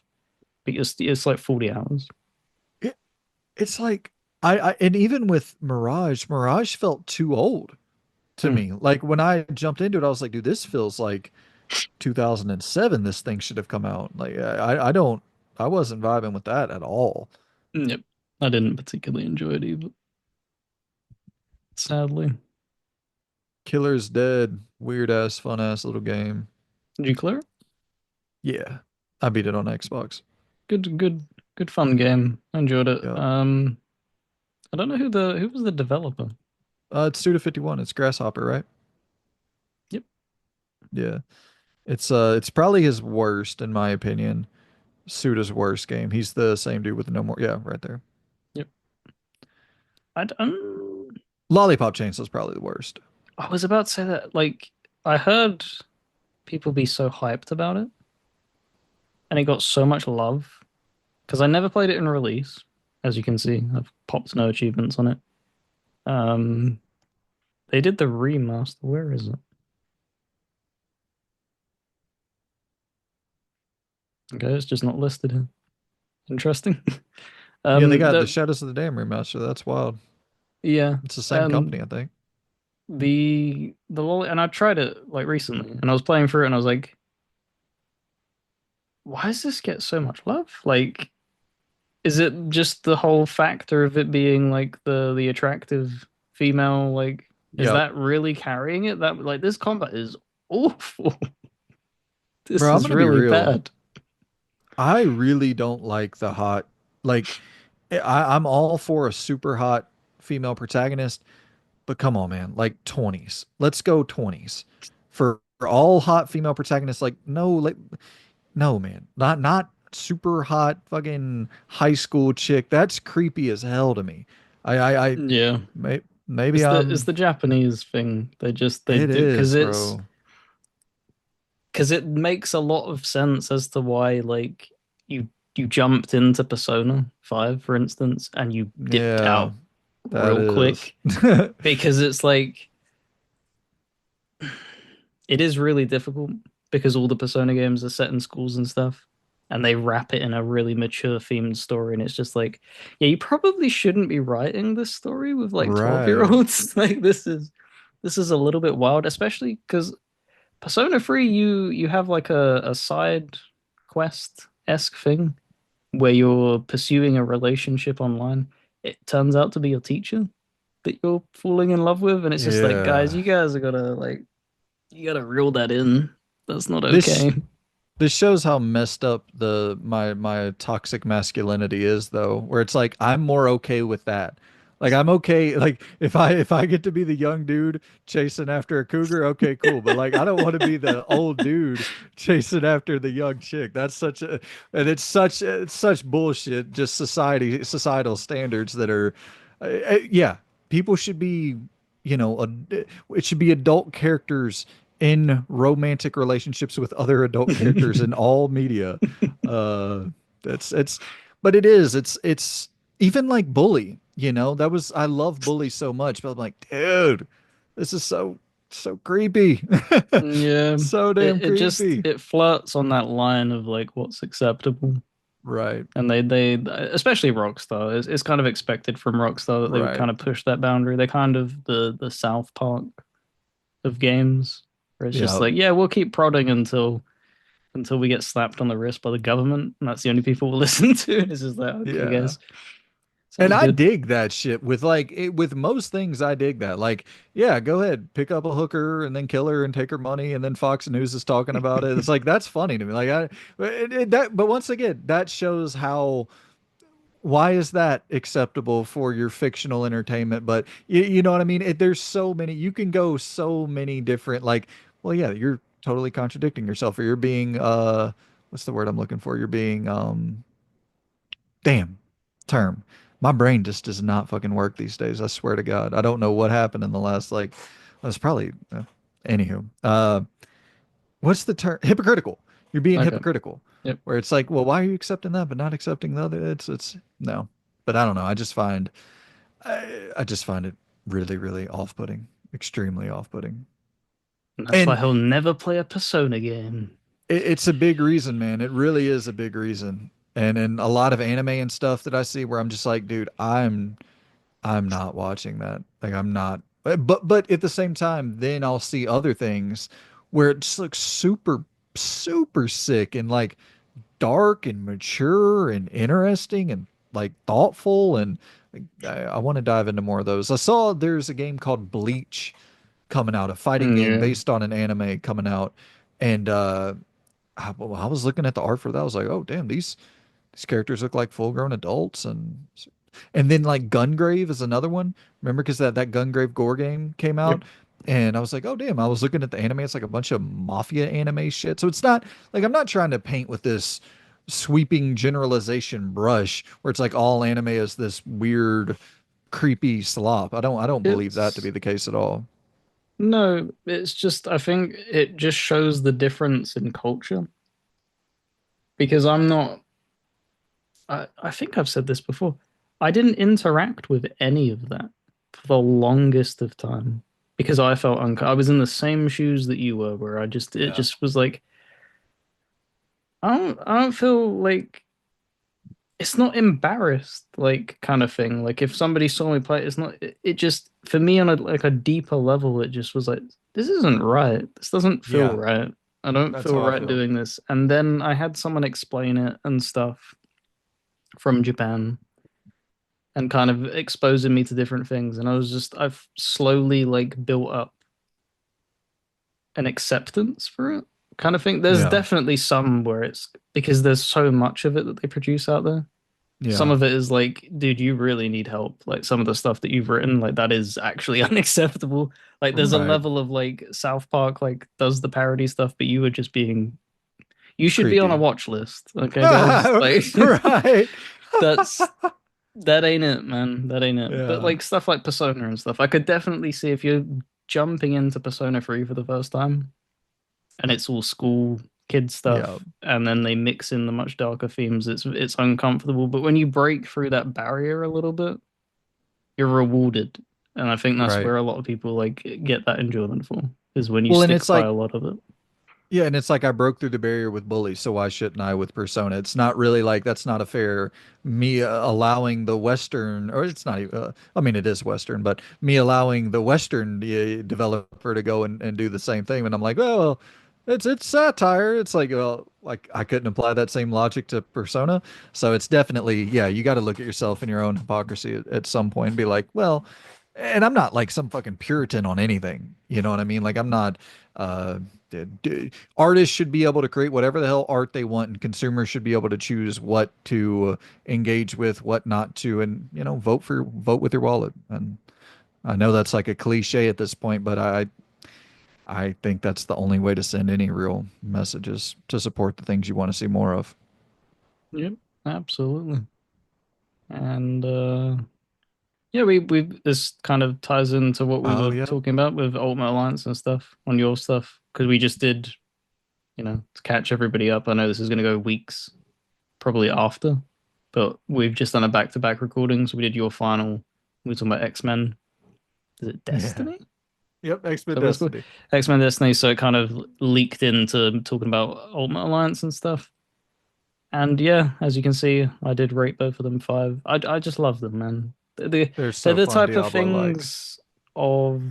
but it's like 40 hours. It, it's like and even with Mirage felt too old to Mm. me. Like when I jumped into it, I was like, dude, this feels like 2007 this thing should have come out. Like I wasn't vibing with that at all. Yep. I didn't particularly enjoy it either, sadly. Killer's Dead, weird ass, fun ass little game. Did you clear it? Yeah. I beat it on Xbox. Good fun game. I enjoyed it. Yeah. I don't know who was the developer. It's Suda 51. It's Grasshopper, right? Yep. Yeah. It's probably his worst in my opinion. Suda's worst game. He's the same dude with No More. Yeah, right there. Yep. I Lollipop Chainsaw's probably the worst. I was about to say that like I heard people be so hyped about it and it got so much love because I never played it in release. As you can see, I've popped no achievements on it. Um, they did the remaster. Where is it? Okay, it's just not listed here. Interesting. Yeah, they got the The Shadows of the Dam remaster. That's wild. yeah, It's the same company, and I think. the lolly, and I tried it like recently, and I was playing through it, and I was like, why does this get so much love? Like, is it just the whole factor of it being like the attractive female? Like, is Yep. that really carrying it? That like this combat is awful. This Bro, I'm is gonna be really real. bad. I really don't like the hot, like, I'm all for a super hot female protagonist, but come on, man, like 20s. Let's go 20s. For all hot female protagonists, like, no, like, no, man, not super hot fucking high school chick. That's creepy as hell to me. I Yeah, maybe it's the Japanese thing. They it do is, bro. because it makes a lot of sense as to why like you jumped into Persona 5, for instance, and you dipped Yeah, out that real is. quick because it's like it is really difficult because all the Persona games are set in schools and stuff, and they wrap it in a really mature themed story, and it's just like, yeah, you probably shouldn't be writing this story with like 12-year Right. olds. Like this is a little bit wild, especially because Persona 3, you have like a side quest-esque thing where you're pursuing a relationship online. it turns out to be your teacher that you're falling in love with, and it's just like, guys, Yeah. you guys are gotta like, you gotta reel that in. That's not This okay. This shows how messed up my toxic masculinity is though, where it's like I'm more okay with that. Like I'm okay, like if I get to be the young dude chasing after a cougar, okay, cool. But like I don't want to be the old dude chasing after the young chick. That's such a and it's such bullshit. Just societal standards that are, yeah. People should be, it should be adult characters in romantic relationships with other adult characters in all media. Uh, it's, but it's even like Bully, that was, I love Bully so much, but I'm like, dude, this is so creepy. Yeah, So it damn it just creepy. it flirts on that line of like what's acceptable, Right, and they especially Rockstar, it's kind of expected from Rockstar that they would right. kind of push that boundary. They're kind of the South Park of games, where it's just Yeah, like, yeah, we'll keep prodding until we get slapped on the wrist by the government, and that's the only people we'll listen to. And it's just like, okay, yeah. guys, And sounds I good. dig that shit with with most things. I dig that. Like, yeah, go ahead, pick up a hooker and then kill her and take her money, and then Fox News is talking about it. It's like that's funny to me. Like but once again, that shows how why is that acceptable for your fictional entertainment? But you know what I mean? There's so many. You can go so many different. Like, well, yeah, you're totally contradicting yourself, or you're being what's the word I'm looking for? You're being damn term. My brain just does not fucking work these days. I swear to God. I don't know what happened in the last like well, it's probably anywho. What's the term? Hypocritical. You're being Okay, hypocritical. yep. Where it's like, well, why are you accepting that but not accepting the other? It's no. But I don't know. I just find it really, really off-putting. Extremely off-putting. And that's why And he'll never play a Persona game. it's a big reason, man. It really is a big reason. And in a lot of anime and stuff that I see where I'm just like, dude, I'm not watching that. Like I'm not. But at the same time, then I'll see other things where it just looks super sick and like dark and mature and interesting and like thoughtful and like, I want to dive into more of those. I saw there's a game called Bleach coming out, a fighting game Yeah. based on an anime coming out, and I was looking at the art for that. I was like, oh damn, these characters look like full grown adults and then like Gungrave is another one. Remember because that Gungrave Gore game came Yep. out and I was like, oh damn, I was looking at the anime. It's like a bunch of mafia anime shit. So it's not like I'm not trying to paint with this sweeping generalization brush where it's like all anime is this weird, creepy slop. I don't believe that to It's be the case at all. no, it's just I think it just shows the difference in culture because I'm not I think I've said this before. I didn't interact with any of that for the longest of time because I felt I was in the same shoes that you were, where it Yeah. just was like I don't feel like it's not embarrassed like kind of thing. Like if somebody saw me play, it's not. It just for me on a deeper level, it just was like this isn't right. This doesn't feel Yeah, right. I don't that's feel how I right feel. doing this. And then I had someone explain it and stuff from Japan and kind of exposing me to different things. And I've slowly like built up an acceptance for it kind of thing. There's Yeah. definitely some where it's because there's so much of it that they produce out there. Some Yeah. of it is like, dude, you really need help. Like some of the stuff that you've written, like that is actually unacceptable. Like there's a Right. level of like South Park like does the parody stuff, but you are just being you should be on a Creepy. watch list. Okay, guys? Like Right. that's that ain't it, man. That ain't it. But Yeah. like stuff like Persona and stuff, I could definitely see if you're jumping into Persona 3 for the first time and it's all school kid Yeah. stuff and then they mix in the much darker themes, it's uncomfortable. But when you break through that barrier a little bit, you're rewarded. And I think that's Right. where a lot of people like get that enjoyment for, is when you Well, and stick it's by like a lot of it. yeah, and it's like I broke through the barrier with Bully, so why shouldn't I with Persona? It's not really like that's not a fair me allowing the Western, or it's not even, I mean, it is Western, but me allowing the Western developer to go and do the same thing. And I'm like, well, It's satire. It's like, well, like I couldn't apply that same logic to Persona. So it's definitely, yeah, you got to look at yourself and your own hypocrisy at some point and be like, well, and I'm not like some fucking Puritan on anything. You know what I mean? Like I'm not uh artists should be able to create whatever the hell art they want, and consumers should be able to choose what to engage with, what not to, and vote with your wallet. And I know that's like a cliche at this point, but I think that's the only way to send any real messages to support the things you want to see more of. Yep, absolutely. And yeah, we this kind of ties into what we Oh, were yeah. talking about with Ultimate Alliance and stuff on your stuff because we just did, to catch everybody up. I know this is going to go weeks probably after, but we've just done a back-to-back recording. So we did your final. We were talking about X-Men. Is it Yeah. Destiny? Yep. X-Men So what it's called? Destiny. X-Men Destiny. So it kind of leaked into talking about Ultimate Alliance and stuff. And yeah, as you can see, I did rate both of them five. I just love them, man. They're They're so the fun, type of Diablo-like. things of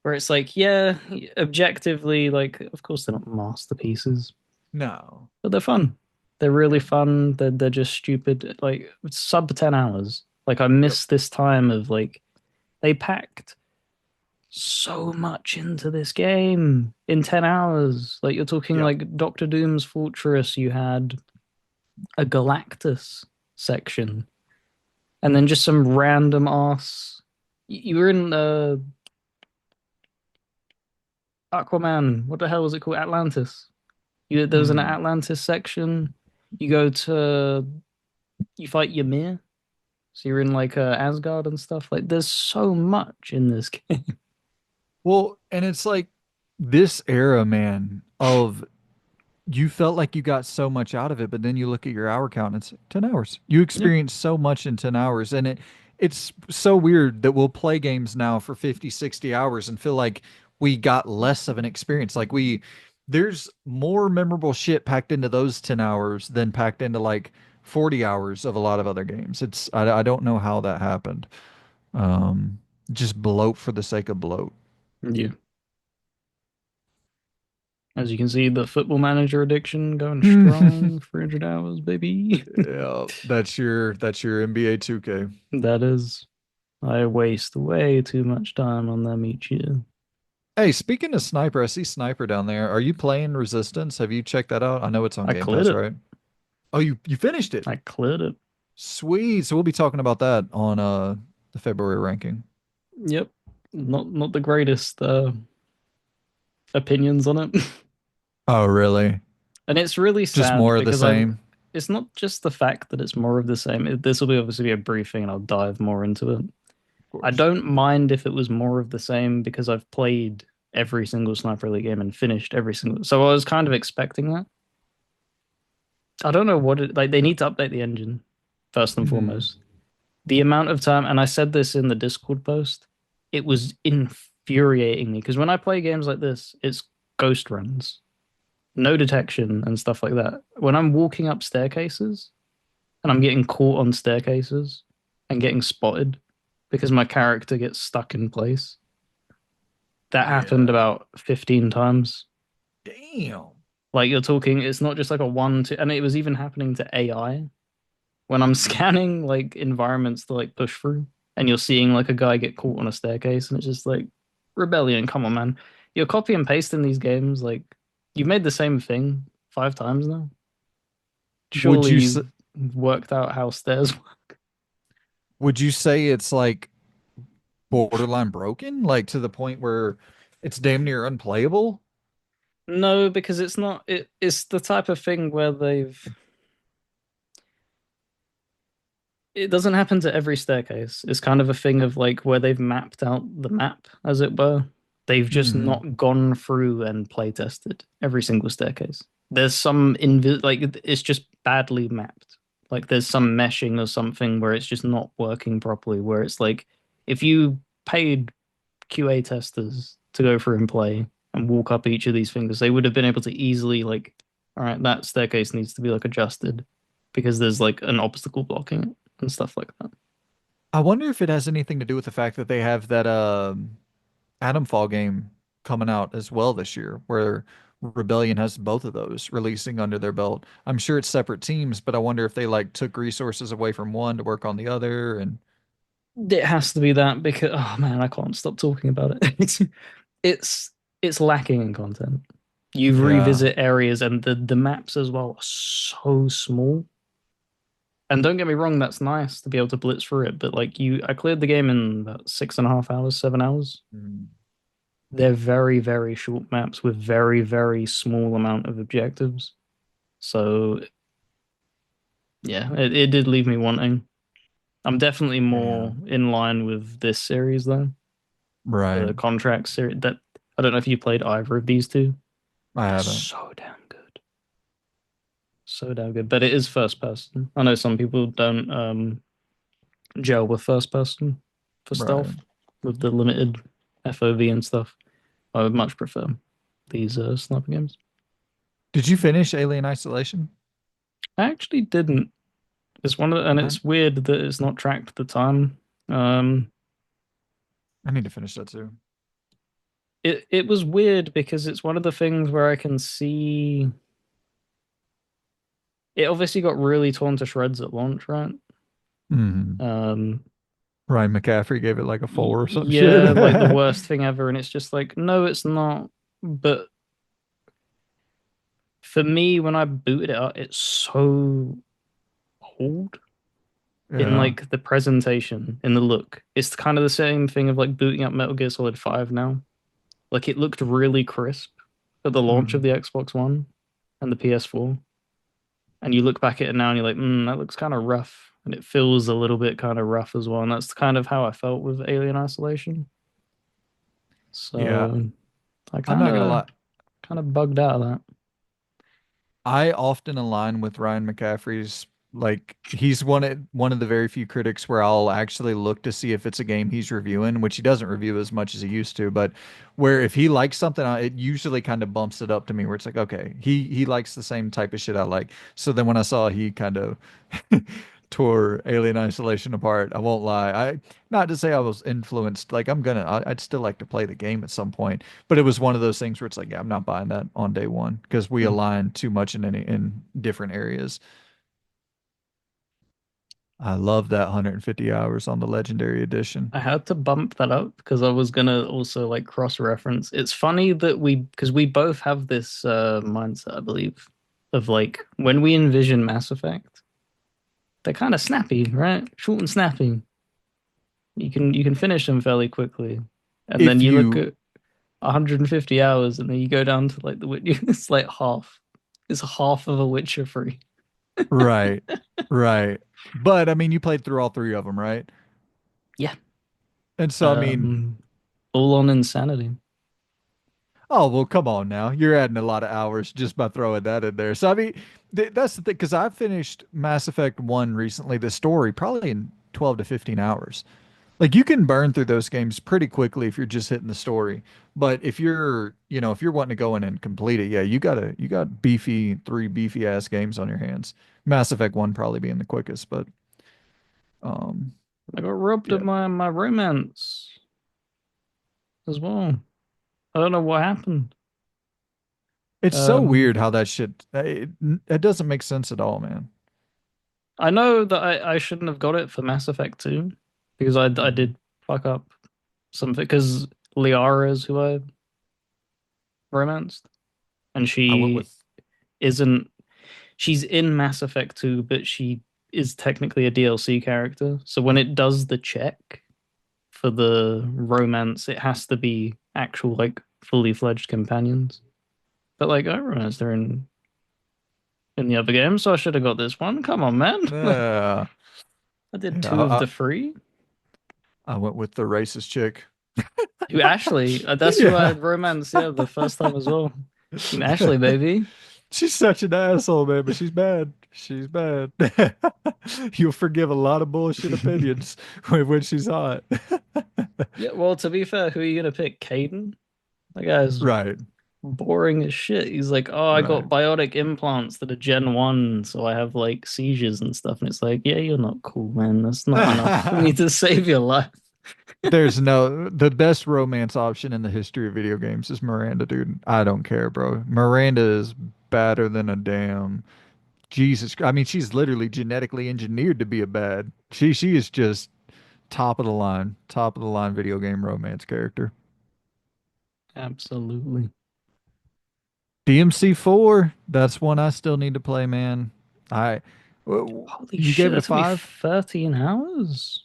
where it's like, yeah, objectively, like, of course they're not masterpieces, No. but they're fun. They're really fun. They're just stupid. Like sub 10 hours. Like I Yep. miss this time of like they packed so much into this game in 10 hours. Like you're talking Yep. like Doctor Doom's Fortress. You had a Galactus section, and then just some random ass. You were in Aquaman. What the hell was it called? Atlantis. There was an Hmm. Atlantis section. You go to you fight Ymir. So you're in like Asgard and stuff. Like there's so much in this game. Well, and it's like this era, man, of you felt like you got so much out of it, but then you look at your hour count and it's 10 hours. You Yeah, experience so much in 10 hours. And it's so weird that we'll play games now for 50, 60 hours and feel like we got less of an experience. Like there's more memorable shit packed into those 10 hours than packed into like 40 hours of a lot of other games. I don't know how that happened. Um, just bloat for the sake of bloat. yeah. As you can see, the football manager addiction going strong. 300 hours, baby. Yeah, that's your NBA 2K. That is, I waste way too much time on them each year. Hey, speaking of Sniper, I see Sniper down there. Are you playing Resistance? Have you checked that out? I know it's on I Game cleared Pass, it. right? Oh, you finished it. I cleared it. Sweet. So we'll be talking about that on the February ranking. Yep. Not the greatest opinions on it. Oh, really? And it's really Just sad more of the because I've same? it's not just the fact that it's more of the same. This will be obviously be a briefing and I'll dive more into it. Of I course. don't mind if it was more of the same because I've played every single Sniper Elite game and finished every single. So I was kind of expecting that. I don't know what it like. They need to update the engine first and Hmm. foremost. The amount of time, and I said this in the Discord post, it was infuriating me because when I play games like this, it's ghost runs, no detection and stuff like that. When I'm walking up staircases and I'm getting caught on staircases and getting spotted because my character gets stuck in place, that happened Yeah. about 15 times. Damn. Like you're talking, it's not just like a one, two, and it was even happening to AI when I'm scanning like environments to like push through, and you're seeing like a guy get caught on a staircase, and it's just like rebellion. Come on, man. You're copy and pasting these games. Like you've made the same thing 5 times now. Would Surely you s- you've worked out how stairs work. would you say it's like borderline broken, like to the point where it's damn near unplayable? No, because it's not. It's the type of thing where it doesn't happen to every staircase. It's kind of a thing of like where they've mapped out the map, as it were. They've just Hmm. not gone through and play tested every single staircase. There's some like it's just badly mapped. Like there's some meshing or something where it's just not working properly. Where it's like if you paid QA testers to go through and play and walk up each of these things, they would have been able to easily like, all right, that staircase needs to be like adjusted because there's like an obstacle blocking it and stuff like that. I wonder if it has anything to do with the fact that they have that Atomfall game coming out as well this year, where Rebellion has both of those releasing under their belt. I'm sure it's separate teams, but I wonder if they like took resources away from one to work on the other. And It has to be that because oh man, I can't stop talking about it. It's it's lacking in content. You yeah. revisit areas and the maps as well are so small. And don't get me wrong, that's nice to be able to blitz through it, but like I cleared the game in about 6.5 hours, 7 hours. Mm. They're very, very short maps with very, very small amount of objectives. So yeah, it did leave me wanting. I'm definitely more Damn. in line with this series though. Right. The contract series that I don't know if you played either of these two. I They're haven't. so damn good. So damn good. But it is first person. I know some people don't gel with first person for Right. stealth with the limited FOV and stuff. I would much prefer these sniper games. Did you finish Alien Isolation? I actually didn't. It's one of the, and I, it's weird that it's not tracked the time. Um, I need to finish that too. it was weird because it's one of the things where I can see it obviously got really torn to shreds at launch, right? Hmm. Um, Ryan McCaffrey gave it like a 4 or some shit. yeah, like the worst thing ever, and it's just like, no, it's not. But for me, when I booted it up, it's so old in Yeah. like the presentation, in the look. It's kind of the same thing of like booting up Metal Gear Solid 5 now. Like it looked really crisp at the launch of Mm. the Xbox One and the PS4. And you look back at it now and you're like, that looks kind of rough. And it feels a little bit kind of rough as well. And that's kind of how I felt with Alien Isolation. Yeah. So I I'm not gonna lie. kind of bugged out of that. I often align with Ryan McCaffrey's like he's one of the very few critics where I'll actually look to see if it's a game he's reviewing, which he doesn't review as much as he used to, but where if he likes something, it usually kind of bumps it up to me where it's like, okay, he likes the same type of shit I like. So then when I saw he kind of tore Alien Isolation apart, I won't lie. Not to say I was influenced, like I'd still like to play the game at some point, but it was one of those things where it's like, yeah, I'm not buying that on day one because we Hmm. align too much in different areas. I love that 150 hours on the Legendary Edition. I had to bump that up because I was gonna also like cross-reference. It's funny that because we both have this mindset, I believe, of like when we envision Mass Effect, they're kind of snappy, right? Short and snappy. You can finish them fairly quickly, and then If you look you, at 150 hours, and then you go down to like the Witcher. It's like half. It's half of a Witcher free. right, right. But I mean, you played through all three of them, right? Yeah. And so, I mean, Um, all on insanity. oh, well, come on now. You're adding a lot of hours just by throwing that in there. So, I mean, that's the thing, because I finished Mass Effect 1 recently, the story, probably in 12 to 15 hours. Like you can burn through those games pretty quickly if you're just hitting the story. But if you're wanting to go in and complete it, yeah, you got three beefy ass games on your hands. Mass Effect 1 probably being the quickest, but um I got robbed of yeah. my romance as well. I don't know what happened. It's so Um, weird how that shit it doesn't make sense at all, man. I know that I shouldn't have got it for Mass Effect 2 because I Mhm. did fuck up something because Liara is who I romanced, and I went she with isn't. She's in Mass Effect 2, but she is technically a DLC character. So when it does the check for the romance, it has to be actual like fully fledged companions. But like I romanced her in the other game, so I should have got this one. Come on, man. yeah. I did Yeah, two of the three. I went with the racist chick. Who Ashley? That's who I Yeah. had romance. Yeah, the first time as well. Team Ashley, baby. She's such an asshole, man, but she's bad. She's bad. You'll forgive a lot of bullshit opinions when she's hot. Yeah. Well, to be fair, who are you gonna pick? Caden? That guy's Right, boring as shit. He's like, oh, I got right. biotic implants that are Gen 1, so I have like seizures and stuff. And it's like, yeah, you're not cool, man. That's not enough for me to save your life. There's no the best romance option in the history of video games is Miranda, dude. I don't care, bro. Miranda is better than a damn Jesus. I mean, she's literally genetically engineered to be a bad. She is just top of the line video game romance character. Absolutely. DMC4, that's one I still need to play, man. I Holy you shit, gave it a that took me 5? 13 hours.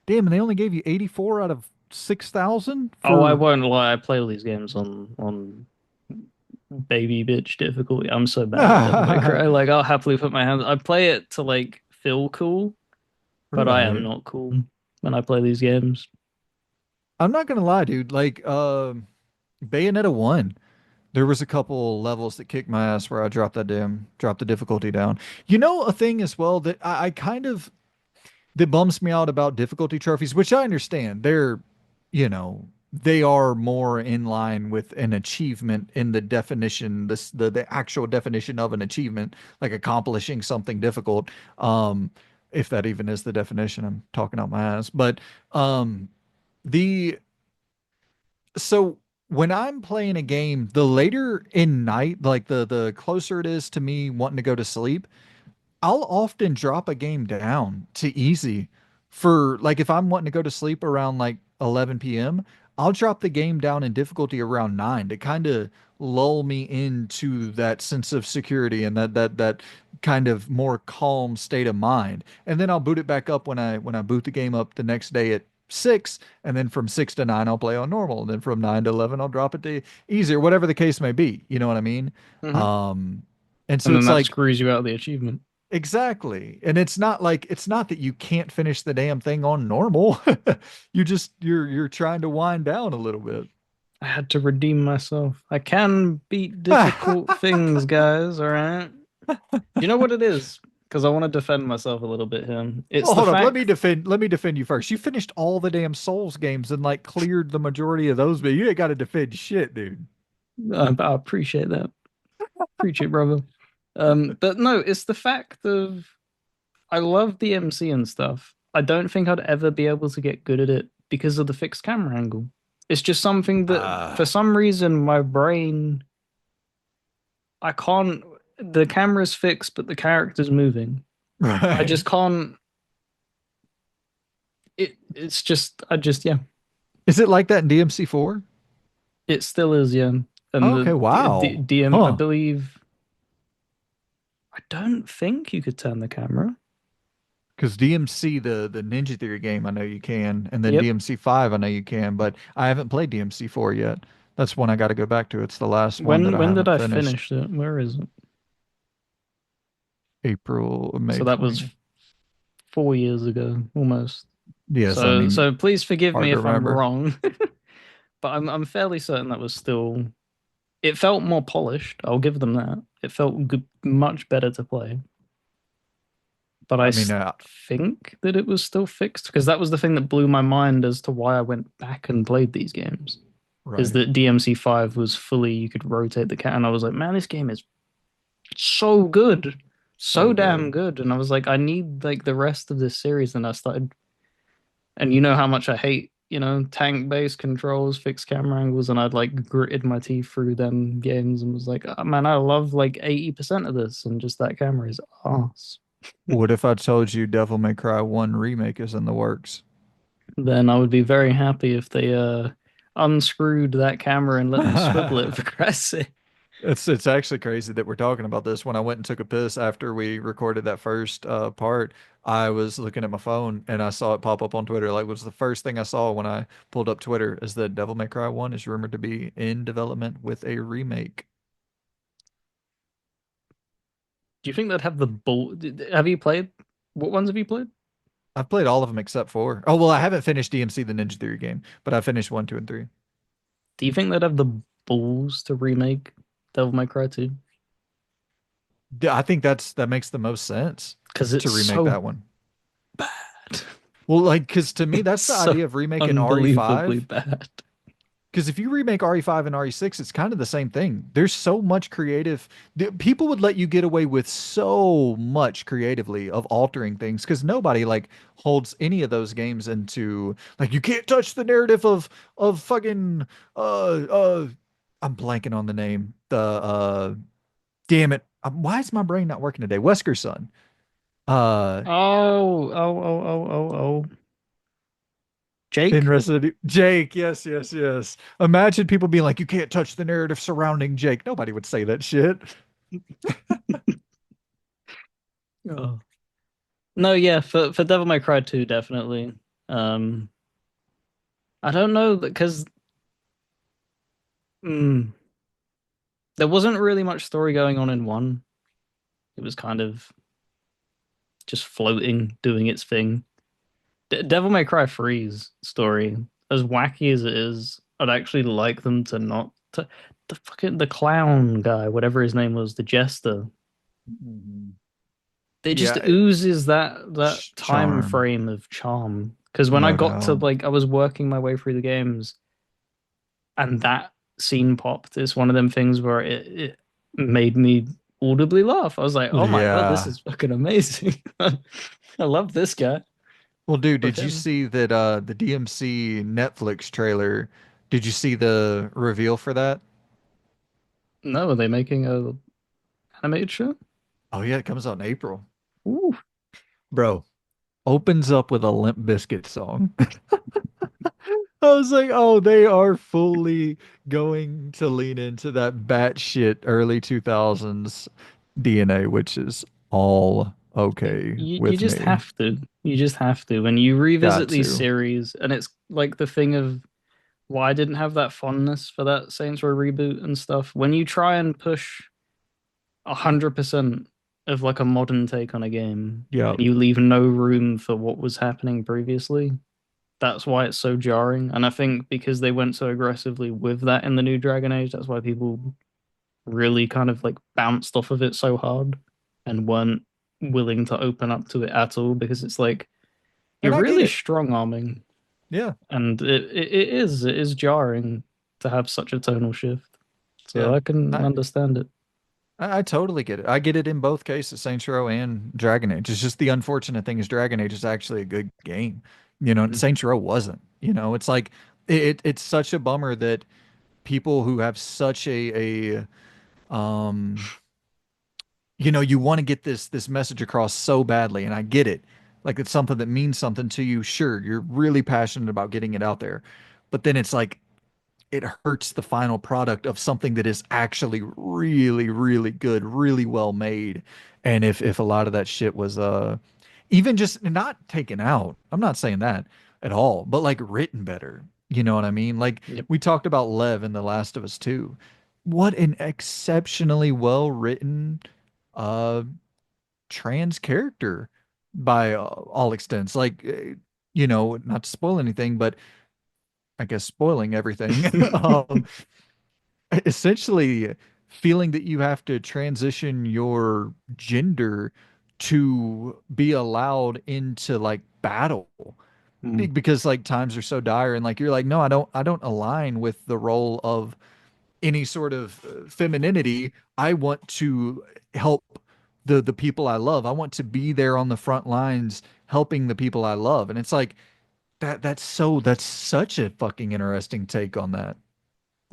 Damn, and they only gave you 84 out of 6,000 Oh, I for won't lie, I play all these games on baby bitch difficulty. I'm so bad at Devil May Cry. Like, I'll happily put my hands. I play it to like feel cool, but I am Right. not cool when I play these games. I'm not gonna lie, dude. Like, Bayonetta 1. There was a couple levels that kicked my ass where I dropped the difficulty down. You know, a thing as well that I kind of that bums me out about difficulty trophies, which I understand. You know, they are more in line with an achievement in the definition, the actual definition of an achievement, like accomplishing something difficult. If that even is the definition, I'm talking out my ass. But the so when I'm playing a game, the later in night, like the closer it is to me wanting to go to sleep, I'll often drop a game down to easy for like if I'm wanting to go to sleep around like 11 p.m., I'll drop the game down in difficulty around 9 to kind of lull me into that sense of security and that kind of more calm state of mind. And then I'll boot it back up when I boot the game up the next day at 6, and then from 6 to 9 I'll play on normal, and then from 9 to 11 I'll drop it to easy or whatever the case may be. You know what I mean? Hmm. Um and so And then it's that like screws you out of the achievement. exactly. And it's not that you can't finish the damn thing on normal. You're trying to wind down a little bit. I had to redeem myself. I can beat difficult things, guys, all right? You know what it is? Because I want to defend myself a little bit here. It's Well, the hold up. fact Let me defend you first. You finished all the damn Souls games and like cleared the majority of those, but you ain't got to defend shit, dude. I appreciate that. Appreciate, brother. But no, it's the fact of I love DMC and stuff. I don't think I'd ever be able to get good at it because of the fixed camera angle. It's just something that for Ah, some reason my brain I can't the camera's fixed but the character's moving. I right. just can't it's just I just yeah. Is it like that in DMC4? It still is, yeah. And Oh, okay, the wow. DM I Huh. believe I don't think you could turn the camera. Because DMC, the Ninja Theory game, I know you can, and then Yep. DMC5, I know you can, but I haven't played DMC4 yet. That's one I got to go back to. It's the last one that I When did haven't I finished. finish it? Where is it? April, So May that was 20. 4 years ago, almost. Yes, I So mean, please forgive hard me to if I'm remember. wrong, but I'm fairly certain that was still. It felt more polished. I'll give them that. It felt good, much better to play. But I mean, think that it was still fixed because that was the thing that blew my mind as to why I went back and played these games. Is right. that DMC5 was fully you could rotate the cat, and I was like, man, this game is so good, so So damn good. good. And I was like, I need like the rest of this series. And I started, and you know how much I hate, tank-based controls, fixed camera angles, and I'd like gritted my teeth through them games and was like, oh, man, I love like 80% of this, and just that camera is ass. What if I told you Devil May Cry 1 remake is in the works? Then I would be very happy if they unscrewed that camera and let me swivel it for Christ's sake. It's actually crazy that we're talking about this. When I went and took a piss after we recorded that first part, I was looking at my phone and I saw it pop up on Twitter. Like, was the first thing I saw when I pulled up Twitter is that Devil May Cry 1 is rumored to be in development with a remake. Do you think they'd have the bull? Have you played? What ones have you played? I've played all of them except for. Oh, well, I haven't finished DMC the Ninja Theory game, but I finished 1, 2, and 3. Do you think they'd have the balls to remake Devil May Cry 2? I think that makes the most sense Because to it's remake so that one. bad. Well, like, because to me, It's that's the so idea of remaking unbelievably RE5. bad. Because if you remake RE5 and RE6, it's kind of the same thing. There's so much creative. People would let you get away with so much creatively of altering things because nobody like holds any of those games into like you can't touch the narrative of fucking I'm blanking on the name. The damn it. Why is my brain not working today? Wesker Son. Uh Oh. in Jake? Resident Evil. Jake, yes, yes, yes. Imagine people being like, you can't touch the narrative surrounding Jake. Nobody would say that shit. Oh. No, yeah, for Devil May Cry 2, definitely. Um, I don't know because mm, there wasn't really much story going on in one. It was kind of just floating, doing its thing. Devil May Cry 3's story, as wacky as it is, I'd actually like them to not to the fucking the clown guy, whatever his name was, the jester. Mhm. It just Yeah, oozes that time charm, frame of charm. Because when I no got to doubt. like I was working my way through the games and that scene popped, it's one of them things where it made me audibly laugh. I was like, oh my God, this Yeah. is fucking amazing. I love this guy Well, dude, with did you him. see that the DMC Netflix trailer? Did you see the reveal for that? No, are they making a animated show? Oh yeah, it comes out in April. Ooh. Bro, opens up with a Limp Bizkit song. I was like, oh, they are fully going to lean into that batshit early 2000s DNA, which is all okay You with just me. have to. You just have to. When you revisit Got these to. series, and it's like the thing of why I didn't have that fondness for that Saints Row reboot and stuff. When you try and push 100% of like a modern take on a game, Yep. and you leave no room for what was happening previously, that's why it's so jarring. And I think because they went so aggressively with that in the new Dragon Age, that's why people really kind of like bounced off of it so hard and weren't willing to open up to it at all because it's like you're And I get really it. strong arming Yeah. and it is jarring to have such a tonal shift. So Yeah. I can I, understand it. I totally get it. I get it in both cases, Saints Row and Dragon Age. It's just the unfortunate thing is Dragon Age is actually a good game. And Mhm. Saints Row wasn't. It's like it's such a bummer that people who have such a you want to get this message across so badly, and I get it. Like it's something that means something to you. Sure, you're really passionate about getting it out there. But then it's like it hurts the final product of something that is actually really, really good, really well made. And if a lot of that shit was even just not taken out, I'm not saying that at all, but like written better. You know what I mean? Like Yep. we talked about Lev in The Last of Us 2. What an exceptionally well written uh trans character by all extents. Like not to spoil anything, but I guess spoiling everything. Essentially feeling that you have to transition your gender to be allowed into like battle Mm. because like times are so dire and like you're like no I don't align with the role of any sort of femininity. I want to help the people I love. I want to be there on the front lines helping the people I love. And it's like that's such a fucking interesting take on that.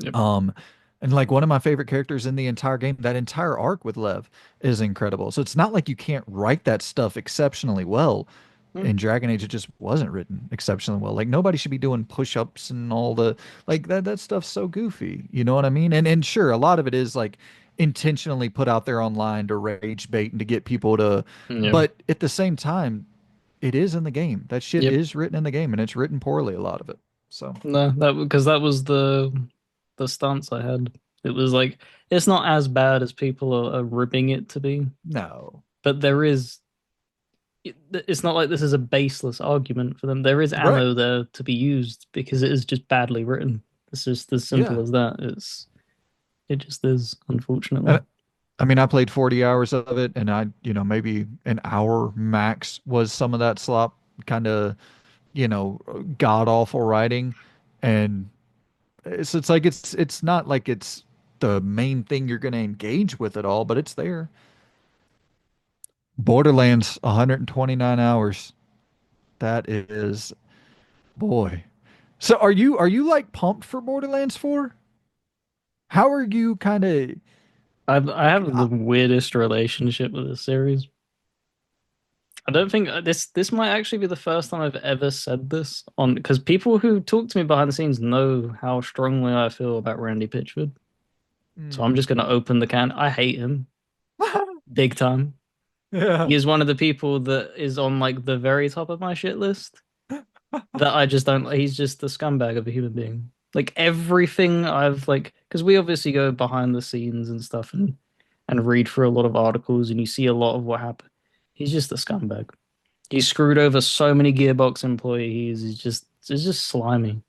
Yep. Um, and like one of my favorite characters in the entire game, that entire arc with Lev is incredible. So it's not like you can't write that stuff exceptionally well. Mm. In Dragon Age, it just wasn't written exceptionally well. Like nobody should be doing push-ups and all the like that stuff's so goofy. You know what I mean? And sure, a lot of it is like intentionally put out there online to rage bait and to get people to, Yep. but at the same time, it is in the game. That shit Yep. is written in the game and it's written poorly, a lot of it. So, No, that because that was the stance I had. It was like it's not as bad as people are ribbing it to be, no. but it's not like this is a baseless argument for them. There is Right. ammo there to be used because it is just badly written. It's just as simple Yeah. as that. It just is, unfortunately. And I mean, I played 40 hours of it and maybe an hour max was some of that slop kind of, god awful writing. And It's like it's not like it's the main thing you're going to engage with at all, but it's there. Borderlands 129 hours. That is boy. So are you like pumped for Borderlands 4? How are you kind of I have the weirdest relationship with this series. I don't think this might actually be the first time I've ever said this on because people who talk to me behind the scenes know how strongly I feel about Randy Pitchford. So I'm just gonna open the can. I hate him big time. Yeah. He is one of the people that is on like the very top of my shit list that I just don't. He's just a scumbag of a human being. Like everything I've like, because we obviously go behind the scenes and stuff and read through a lot of articles and you see a lot of what happened. He's just a scumbag. He screwed over so many Gearbox employees. He's just slimy. Oh,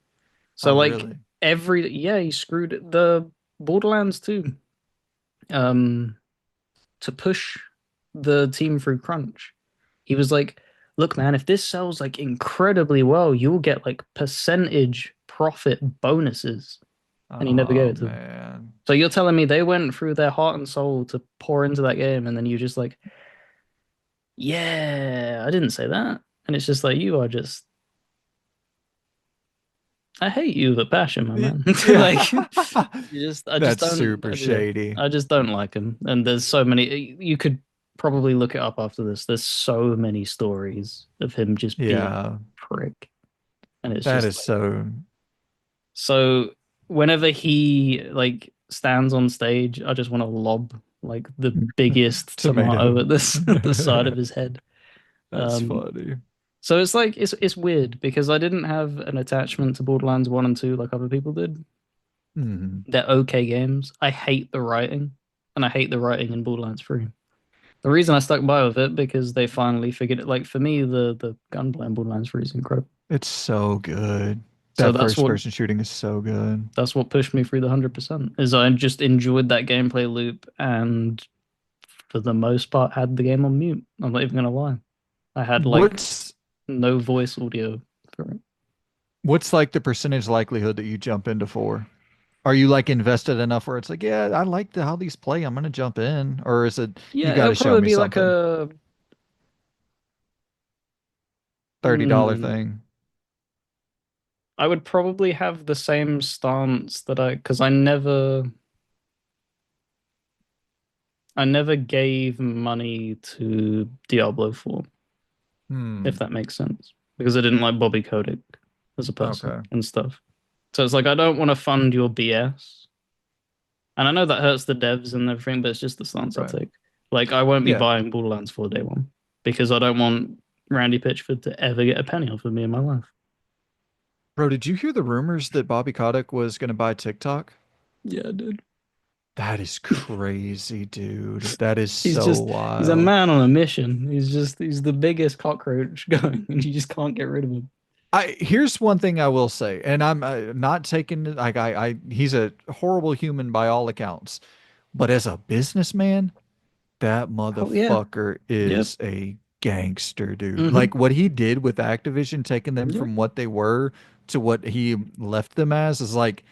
So like really? yeah, he screwed the Borderlands too. Um, to push the team through crunch. He was like, "Look, man, if this sells like incredibly well, you'll get like percentage profit bonuses." And he never gave Oh it to them. man. So you're telling me they went through their heart and soul to pour into that game, and then you just like, "Yeah, I didn't say that." And it's just like you are just I hate you with a passion, my man. Yeah. Like I just That's don't super shady. I just don't like him. And there's so many you could probably look it up after this. There's so many stories of him just being Yeah. a prick. And it's That just is like so so whenever he like stands on stage, I just want to lob like the biggest tomato tomato. at this the side of his head. That's Um funny. so it's like it's weird because I didn't have an attachment to Borderlands 1 and 2 like other people did. Mhm. They're okay games. I hate the writing, and I hate the writing in Borderlands 3. The reason I stuck by with it because they finally figured it. Like for me, the gunplay in Borderlands 3 is incredible. It's so good. So That first person shooting is so good. that's what pushed me through the 100%. Is I just enjoyed that gameplay loop, and for the most part, had the game on mute. I'm not even gonna lie. I had like What's no voice audio for it. what's like the percentage likelihood that you jump into 4? Are you like invested enough where it's like, yeah, I like how these play. I'm gonna jump in, or is it you Yeah, got it'll to show probably me be like something? a. $30 Mm, thing. I would probably have the same stance that because I never gave money to Diablo 4, if Hmm. that makes sense, because I didn't like Bobby Kotick as a person Okay. and stuff. So it's like I don't want to fund your BS, and I know that hurts the devs and everything, but it's just the stance I Right. take. Like I won't be Yeah. buying Borderlands 4 day one because I don't want Randy Pitchford to ever get a penny off of me in my life. Bro, did you hear the rumors that Bobby Kotick was gonna buy TikTok? Yeah, dude. That is crazy, dude. That is He's so just he's a wild. man on a mission. He's the biggest cockroach going, and you just can't get rid of him. I here's one thing I will say, and I'm not taking like he's a horrible human by all accounts, but as a businessman, that Oh yeah. motherfucker Yep. is a gangster, dude. Mm-hmm. Like what he did with Activision, taking them Yep. from what they were to what he left them as, is like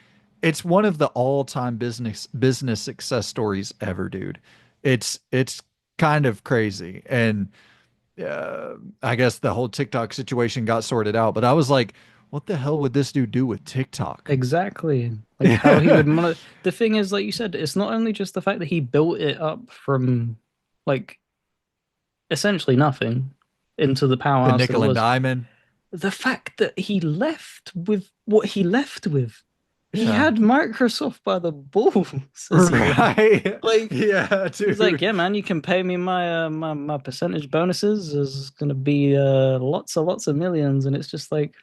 it's one of the all-time business success stories ever, dude. It's kind of crazy, and I guess the whole TikTok situation got sorted out. But I was like, what the hell would this dude do with TikTok? Exactly. Like how he would Yeah, mon the thing is, like you said, it's not only just the fact that he built it up from like essentially nothing into the the powerhouse that it nickel and was. diamond. The fact that he left with what he left with. He Yeah. had Microsoft by the balls, as he left. Right. Like Yeah, he's like, dude. yeah, man, you can pay me my percentage bonuses. There's gonna be lots of millions, and it's just like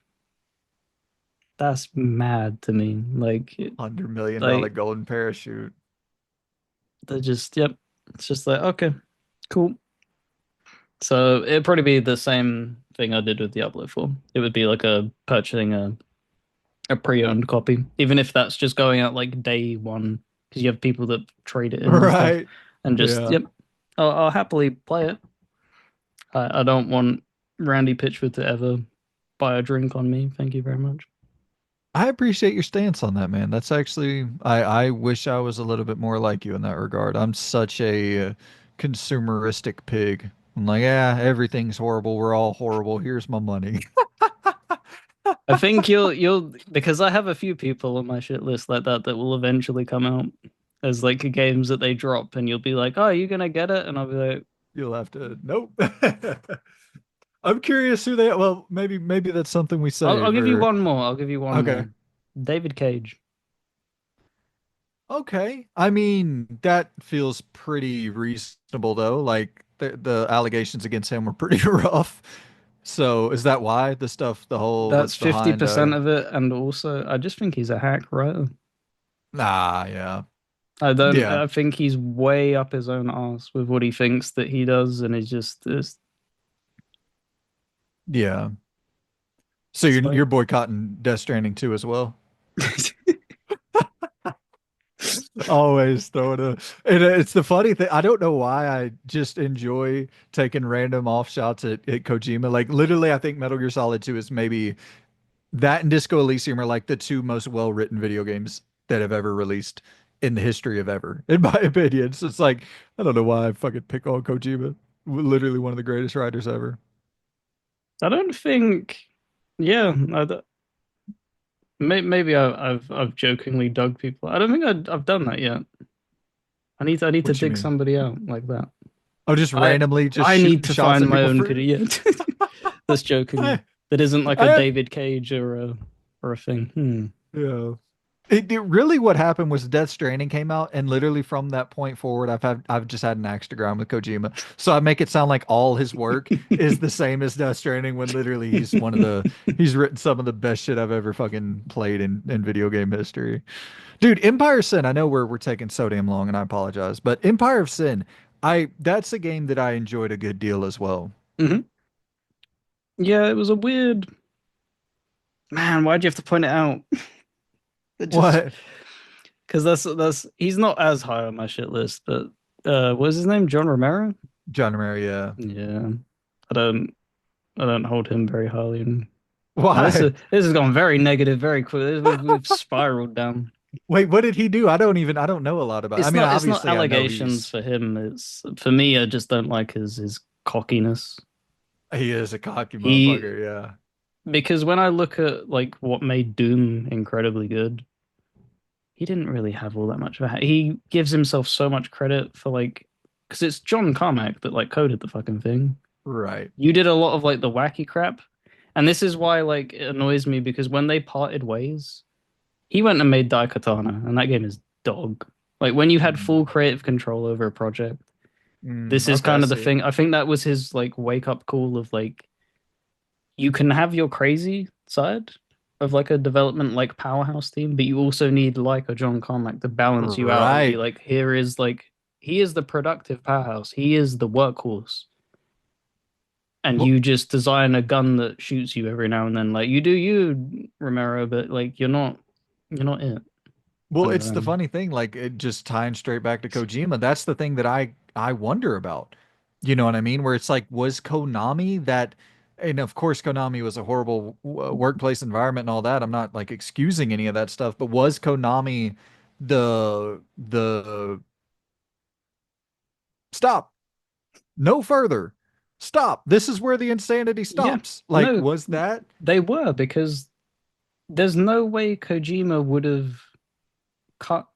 that's mad to me. $100 million Like golden parachute. they're just yep. It's just like okay, cool. So it'd probably be the same thing I did with Diablo 4. It would be like a purchasing a pre-owned copy, even if that's just going out like day one, because you have people that trade it in and stuff, Right. and just Yeah. yep, I'll happily play it. I don't want Randy Pitchford to ever buy a drink on me. Thank you very much. I appreciate your stance on that, man. That's actually, I wish I was a little bit more like you in that regard. I'm such a consumeristic pig. I'm like, yeah, everything's horrible. We're all horrible. Here's my money. I think you'll because I have a few people on my shit list like that that will eventually come out as like games that they drop, and you'll be like, "Oh, are you gonna get it?" And I'll be like, You'll have to, nope. I'm curious who they, well, maybe that's something we "I'll save give you or, one more. I'll give you one okay. more." David Cage. Okay. I mean, that feels pretty reasonable though. Like the allegations against him were pretty rough. So is that why the stuff, the whole That's what's behind 50% of it, and also I just think he's a hack writer. nah, yeah. I don't. Yeah. I think he's way up his own arse with what he thinks that he does, and he's just it's, Yeah. So it's you're like boycotting Death Stranding too as well? Always throwing a and it's the funny thing. I don't know why I just enjoy taking random off shots at Kojima. Like literally, I think Metal Gear Solid 2 is maybe that and Disco Elysium are like the two most well-written video games that have ever released in the history of ever, in my opinion. So it's like, I don't know why I fucking pick on Kojima. Literally one of the greatest writers ever. I don't think. Yeah, maybe I've jokingly dug people. I don't think I've done that yet. I need to What you dig mean? somebody out like that. Oh, just I randomly just I need shooting to shots find at my people own for video that's jokingly. I, That isn't like a I David Cage or a thing. Hmm. yeah. It really what happened was Death Stranding came out, and literally from that point forward, I've just had an axe to grind with Kojima. So I make it sound like all his work is the same as Death Stranding when literally he's written some of the best shit I've ever fucking played in video game history. Dude, Empire of Sin, I know we're taking so damn long and I apologize, but Empire of Sin, I that's a game that I enjoyed a good deal as well. Hmm. Yeah, it was a weird man. Why'd you have to point it out? It just What? because that's he's not as high on my shit list, but what's his name? John Romero? John Maria. Yeah. I don't I don't hold him very highly. And Why? this has gone very negative very quickly. We've spiraled down. Wait, what did he do? I don't know a lot about. I mean, It's not obviously I know allegations he's for him. It's for me. I just don't like his cockiness. he is a cocky He motherfucker, yeah. because when I look at like what made Doom incredibly good, he didn't really have all that much of a. He gives himself so much credit for like because it's John Carmack that like coded the fucking thing. Right. You did a lot of like the wacky crap, and this is why like it annoys me because when they parted ways, he went and made Daikatana, and that game is dog. Like when you had Mm. full creative control over a project, this is Okay, I kind of the see. thing. I think that was his like wake up call of like you can have your crazy side of like a development like powerhouse team, but you also need like a John Carmack to balance you out and be Right. like, here is like he is the productive powerhouse, he is the workhorse, and Well, you just design a gun that shoots you every now and then. Like you do you, Romero, but like you're not it. well, And it's the funny thing, like it just tying straight back to Kojima. That's the thing that I wonder about. You know what I mean? Where it's like, was Konami that, and of course Konami was a horrible workplace environment and all that. I'm not like excusing any of that stuff, but was Konami the stop, no further, stop. This is where the insanity yeah, stops. Like, no, was that they were because there's no way Kojima would have cut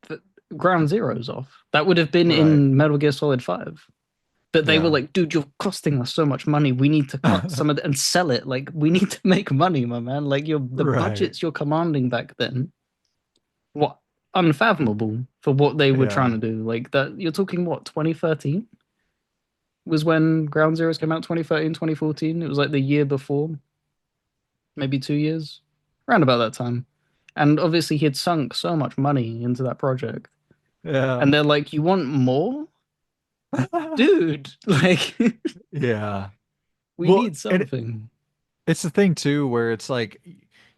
the Ground Zeroes off. That would have been right? in Metal Gear Solid 5. But they were Yeah. like, dude, you're costing us so much money. We need to cut some of it and sell it. Like, we need to make money, my man. Like, the Right. budgets you're commanding back then, what unfathomable for what they were trying Yeah. to do. Like that, you're talking what 2013 was when Ground Zeroes came out. 2013, 2014. It was like the year before, maybe 2 years, around about that time. And obviously, he had sunk so much money into that project. Yeah. And they're like, you want more? Dude, like Yeah. we Well, need and something. it's the thing too where it's like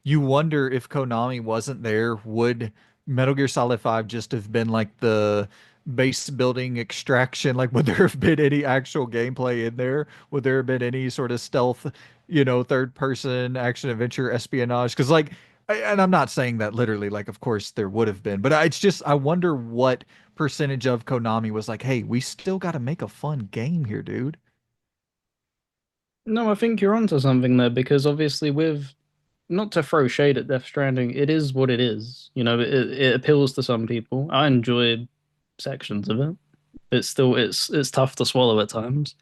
you wonder if Konami wasn't there, would Metal Gear Solid 5 just have been like the base building extraction? Like, would there have been any actual gameplay in there? Would there have been any sort of stealth, third person action adventure espionage? Because like And I'm not saying that literally, like, of course there would have been, but it's just, I wonder what percentage of Konami was like, hey, we still got to make a fun game here, dude. No, I think you're onto something there because obviously with not to throw shade at Death Stranding, it is what it is. You know, it appeals to some people. I enjoy sections of it. It's still it's tough to swallow at times.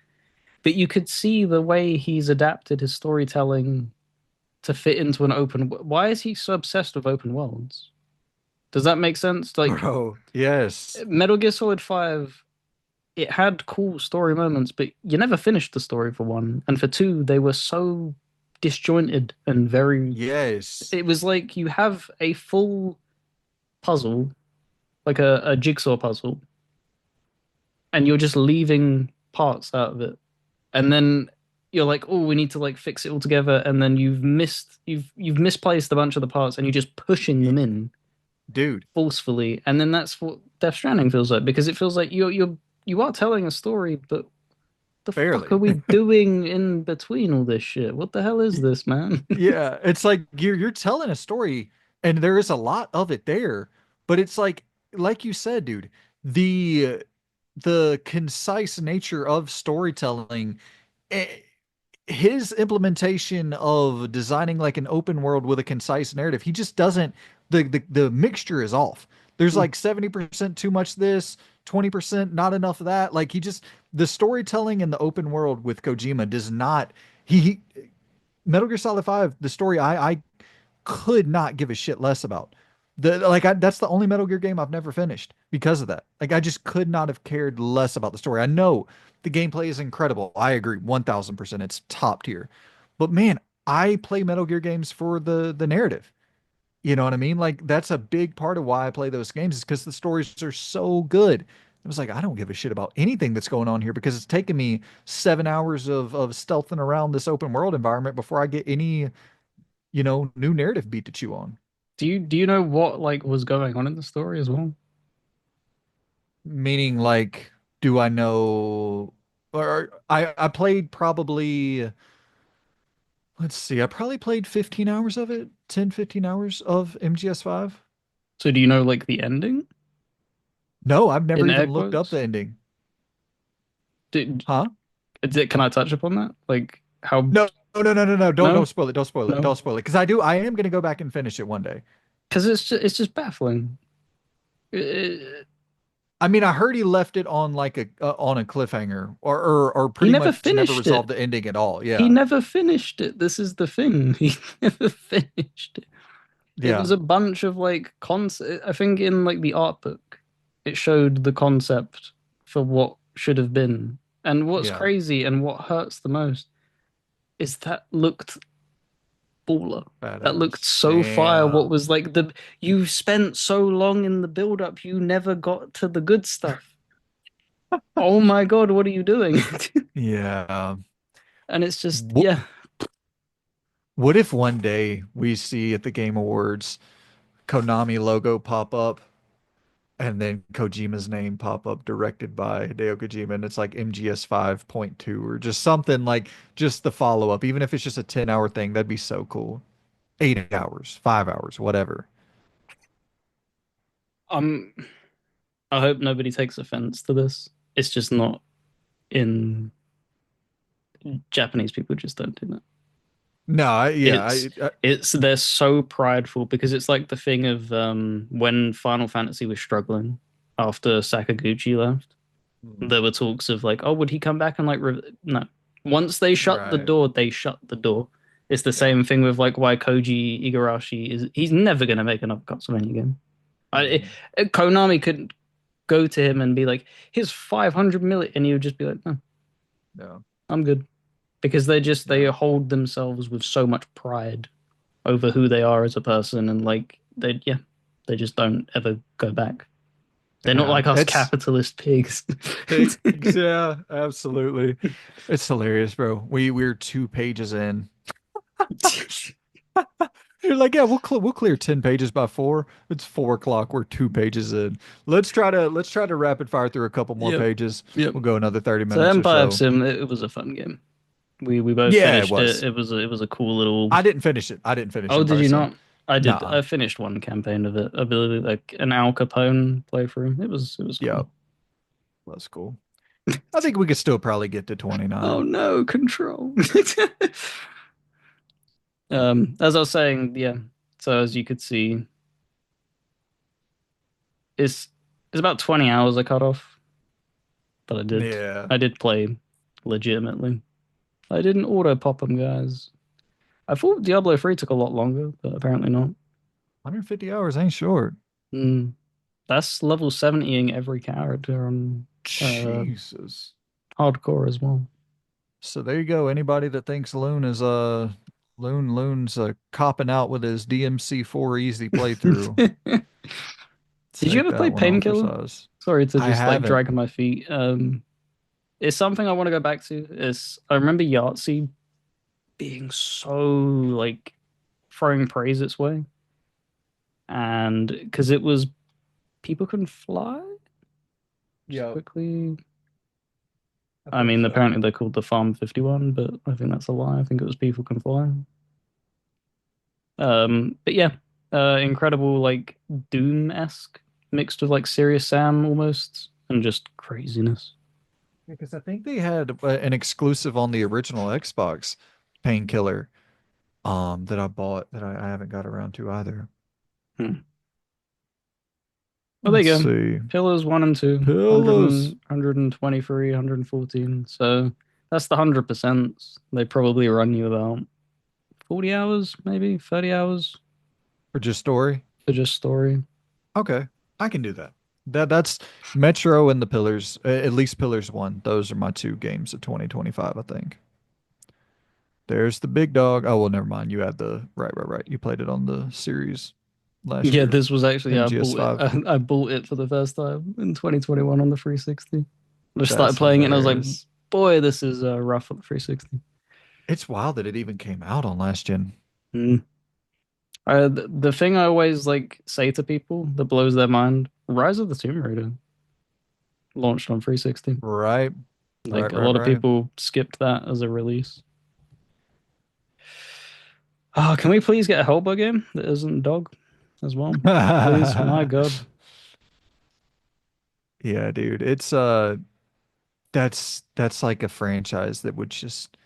But you could see the way he's adapted his storytelling to fit into an open. Why is he so obsessed with open worlds? Does that make sense? Like Bro, yes. Metal Gear Solid 5, it had cool story moments, but you never finished the story for one. And for two, they were so disjointed and very. Yes. It was like you have a full puzzle, like a jigsaw puzzle, and you're just leaving parts out of it. And then you're like, oh, we need to like fix it all together, and then you've misplaced a bunch of the parts, and you're just pushing Y- them in Dude, forcefully, and then that's what Death Stranding feels like because it feels like you are telling a story, but the fuck are barely. we doing in between all this shit? What the hell is this, man? Yeah, it's like you're telling a story and there is a lot of it there, but it's like you said, dude, the the concise nature of storytelling, eh, his implementation of designing like an open world with a concise narrative, he just doesn't the mixture is off. There's like 70% too much this, 20% not enough of that. Like he just the storytelling in the open world with Kojima does not he Metal Gear Solid 5, the story I could not give a shit less about. That's the only Metal Gear game I've never finished because of that. Like I just could not have cared less about the story. I know the gameplay is incredible. I agree 1000%. It's top tier. But man, I play Metal Gear games for the narrative. You know what I mean? Like that's a big part of why I play those games is because the stories are so good. It was like I don't give a shit about anything that's going on here because it's taken me 7 hours of stealthing around this open world environment before I get any, new narrative beat to chew on. Do you know what like was going on in the story as well? Meaning like, do I know or I played probably let's see, I probably played 15 hours of it, 10, 15 hours of MGS5. So do you know like the ending No, I've never in air even looked up quotes? the ending. Do, Huh? can I touch upon that? Like how? No, no, no, no, no, no. Don't No, spoil it. Don't spoil it. no, Don't spoil it. Because I am gonna go back and finish it one day. because it's just baffling. I mean, I heard he left it on like a cliffhanger, or He pretty never much never finished it. resolved the ending at all. He Yeah, never finished it. This is the thing. He never finished it. It was yeah, a bunch of like concept. I think in like the art book, it showed the concept for what should have been. And what's yeah. crazy and what hurts the most is that looked baller. That looked Badass. so fire. What Damn. was like you spent so long in the build up, you never got to the good stuff. Oh my God, what are you doing? Yeah. And it's just, What, yeah. what if one day we see at the Game Awards Konami logo pop up and then Kojima's name pop up directed by Hideo Kojima and it's like MGS 5.2 or just something like just the follow up, even if it's just a 10-hour thing, that'd be so cool. 8 hours, 5 hours, whatever. Um, I hope nobody takes offense to this. It's just not in Japanese people just don't do that. No, yeah, It's it's they're so prideful because it's like the thing of when Final Fantasy was struggling after Sakaguchi left. mm, There were talks of like, oh, would he come back and like no. Once they shut the right. door, they shut the door. It's the Yeah. same thing with like why Koji Igarashi is he's never gonna make another Castlevania game. Mhm. Konami could go to him and be like, here's 500 million, and he would just be like, no, No, I'm good. Because they no. hold themselves with so much pride over who they are as a person and like they just don't ever go back. They're not Yeah. like us capitalist pigs. Pigs, yeah, absolutely. It's hilarious, bro. We're 2 pages in. You're like, yeah, we'll clear 10 pages by 4. It's 4 o'clock. We're 2 pages in. Let's try to rapid fire through a couple more Yep. pages. Yep. We'll go another 30 So minutes or Empire of so. Sim, it was a fun game. We both Yeah, it finished it. was. It was a cool little. I didn't finish it. I didn't finish Oh, did Empire you Sim. not? I did. Nah. I finished one campaign of it. I believe like an Al Capone playthrough. It was Yeah, cool. that's cool. I think we could still probably get to Oh 29. no, control. As I was saying, yeah. So as you could see, it's it's about 20 hours I cut off, but Yeah. I did play legitimately. I didn't auto pop them, guys. I thought Diablo 3 took a lot longer, but apparently not. 150 hours ain't short. Mm, that's level 70ing every character on Jesus. hardcore as well. So there you go. Anybody that thinks Loon's copping out with his DMC4 easy playthrough, Did you take ever play that one off your Painkiller? size. Sorry to I just like haven't. drag my feet. It's something I want to go back to. It's I remember Yahtzee being so like throwing praise its way, and because it was people can fly. Just Yep, quickly, I I think mean, so. apparently they're called the Farm 51, but I think that's a lie. I think it was people can fly. But yeah, incredible like Doom-esque mixed with like Serious Sam almost, and just craziness. Because I think they had an exclusive on the original Xbox, Painkiller, that I bought that I haven't got around to either. Hmm. Oh, there Let's you go. see. Pillars 1 and 2, 100 Pillows. 123, 114. So that's the 100%. They probably run you about 40 hours, maybe 30 hours For just story. for just story. Okay, I can do that. That's Metro and the Pillars, at least Pillars 1. Those are my two games of 2025, I think. There's the big dog. Oh, well, never mind. You had the right. You played it on the series last Yeah, year, this was actually I bought it. MGS5. I bought it for the first time in 2021 on the 360. I just started That's playing it and I was like, hilarious. boy, this is rough on the 360. It's wild that it even came out on last gen. Mm. The thing I always like say to people that blows their mind, Rise of the Tomb Raider launched on 360. Right, Like a lot of right. people skipped that as a release. Oh, can we please get a Hellboy game that isn't dog as well? Please, my God. Yeah, dude. It's that's like a franchise that would just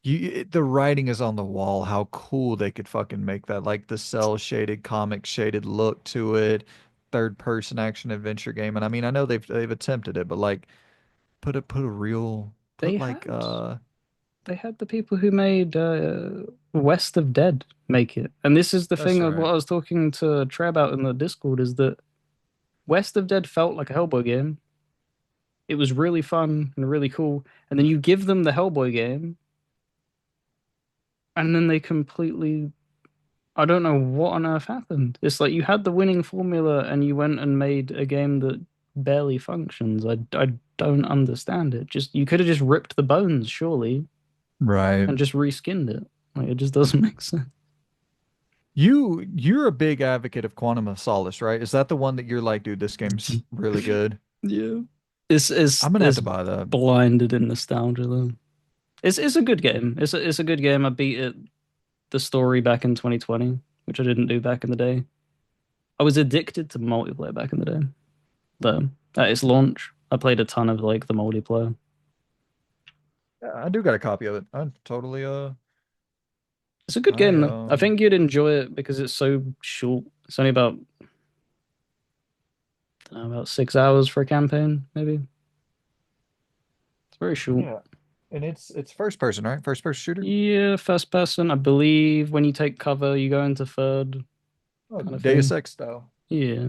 the writing is on the wall how cool they could fucking make that, like the cell shaded comic shaded look to it, third person action adventure game. And I mean, I know they've attempted it, but like put a real They put like had they had the people who made West of Dead make it, and this is the that's thing of right. what I was talking to Trey about in the Discord is that West of Dead felt like a Hellboy game. It was really fun and really cool, and then you give them the Hellboy game, and then they completely I don't know what on earth happened. It's like you had the winning formula and you went and made a game that barely functions. I don't understand it. Just you could have just ripped the bones, surely, Right. and just reskinned it. Like it just doesn't make sense. You're a big advocate of Quantum of Solace, right? Is that the one that you're like, dude, this game's really good? Yeah. It's I'm gonna have it's to buy that. blinded in nostalgia though. It's a good game. It's a good game. I beat it the story back in 2020, which I didn't do back in the day. I was addicted to multiplayer back in the day. Though at its launch, I played a ton of like the multiplayer. Yeah, I do got a copy of it. I totally It's a good I game though. I think you'd enjoy it because it's so short. It's only about I don't know, about 6 hours for a campaign, maybe. It's very short. Yeah. And it's first person, right? First person shooter? Yeah, first person. I believe when you take cover, you go into third Oh, kind of Deus thing. Ex style. Yeah,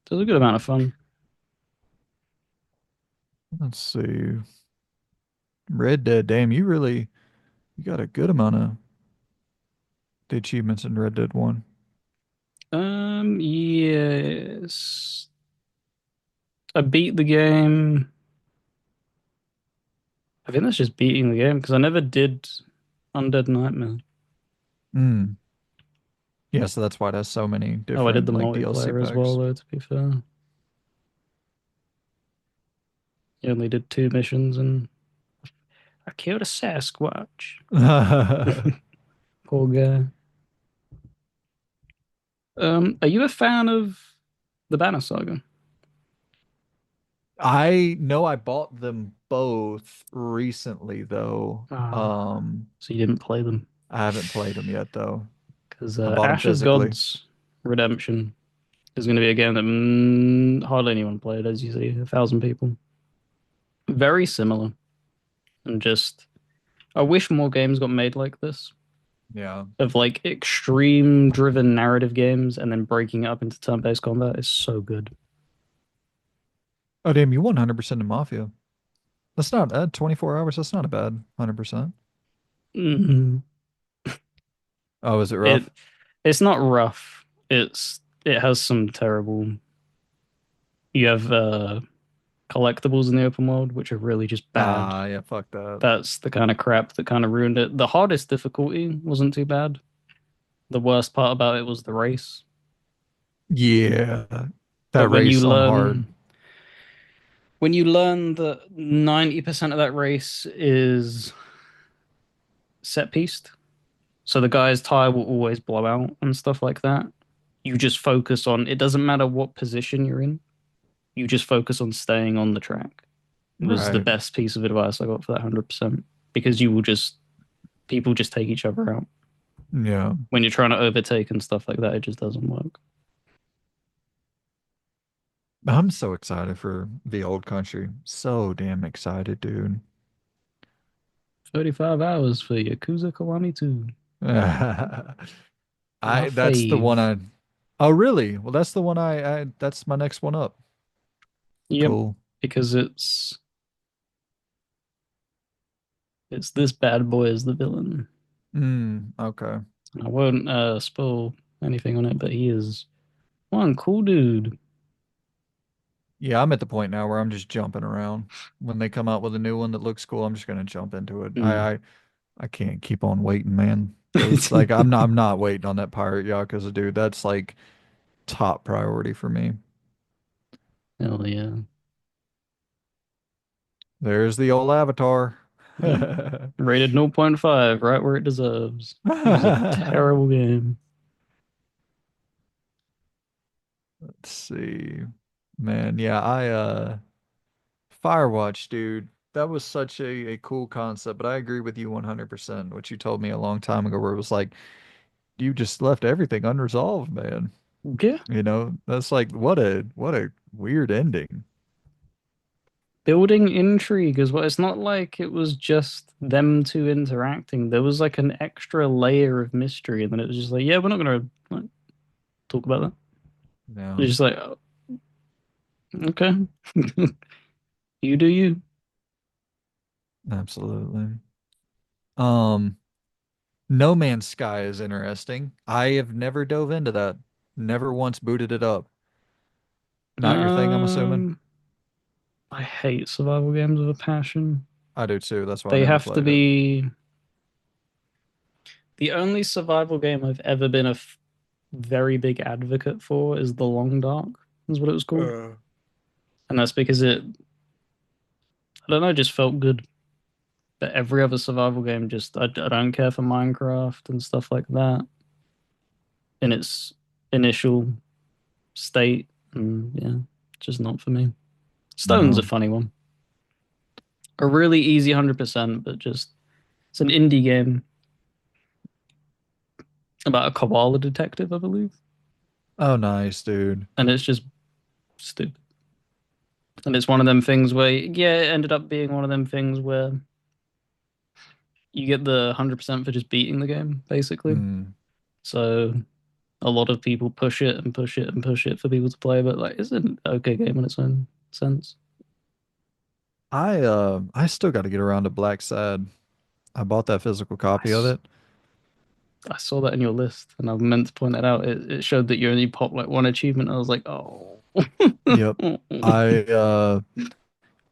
there's a good amount of fun. Let's see. Red Dead, damn, you got a good amount of the achievements in Red Dead 1. Yes, I beat the game. I think that's just beating the game because I never did Undead Nightmare. Mm. Yeah, so that's why it has so many Oh, I did different the like DLC multiplayer as well, packs. though, to be fair. You only did two missions and I killed a Sasquatch. Poor guy. Are you a fan of the Banner Saga? I know I bought them both recently though. Ah, so you didn't play them I haven't played them yet though. because I bought them Ash of physically. Gods Redemption is going to be a game that hardly anyone played, as you see, 1,000 people. Very similar, and just I wish more games got made like this, Yeah. of like extreme driven narrative games, and then breaking it up into turn-based combat is so good. Oh damn, you 100% in Mafia. That's not 24 hours. That's not a bad 100%. Mhm. Oh, is it It rough? it's not rough. It has some terrible. You have collectibles in the open world, which are really just bad. Ah, yeah, fuck that. That's the kind of crap that kind of ruined it. The hardest difficulty wasn't too bad. The worst part about it was the race. Yeah. But That race on hard. when you learn that 90% of that race is set pieced, so the guy's tire will always blow out and stuff like that. You just focus on it doesn't matter what position you're in. You just focus on staying on the track. It was the Right. best piece of advice I got for that 100% because you will just people just take each other out. Yeah. When you're trying to overtake and stuff like that, it just doesn't work. I'm so excited for the old country. So damn excited, dude. 35 hours for Yakuza Kiwami 2. My That's the one fave. I Oh really? Well, that's the one I that's my next one up. Yep, Cool. because it's this bad boy as the villain. Okay. I won't spoil anything on it, but he is one cool dude. Yeah, I'm at the point now where I'm just jumping around. When they come out with a new one that looks cool, I'm just gonna jump into it. Mm. I can't keep on waiting, man. Because like I'm not waiting on that Pirate Yakuza dude. That's like top priority for me. Hell yeah. There's the old Avatar. Yep. Rated zero point 0.5, right where it deserves. It was a terrible game. Let's see. Man, yeah, I Firewatch, dude. That was such a cool concept, but I agree with you 100%. What you told me a long time ago where it was like you just left everything unresolved, man. Yeah. That's like what a weird ending. Building intrigue as well. It's not like it was just them two interacting. There was like an extra layer of mystery, and then it was just like, yeah, we're not gonna like, talk about that. Yeah, It's just like, oh, okay, you do you. absolutely. Um, No Man's Sky is interesting. I have never dove into that. Never once booted it up. Not your thing, I'm assuming. Um, I hate survival games with a passion. I do too. That's why I They never have to played it. be the only survival game I've ever been a very big advocate for is The Long Dark, is what it was called. And that's because I don't know, just felt good. But every other survival game, I don't care for Minecraft and stuff like that in its initial state. And yeah, just not for me. Stone's a No. funny one. A really easy 100%, but just it's an indie game about a koala detective, I believe. Oh, nice, dude. And it's just stupid. And it's one of them things where, yeah, it ended up being one of them things where you get the 100% for just beating the game, basically. Mm. So a lot of people push it and push it and push it for people to play, but like it's an okay game in its own sense. I still got to get around to Black Sad. I bought that physical I, copy of s- it. I saw that in your list and I meant to point that out. It showed that you only popped like one achievement. I was like, oh. Yep.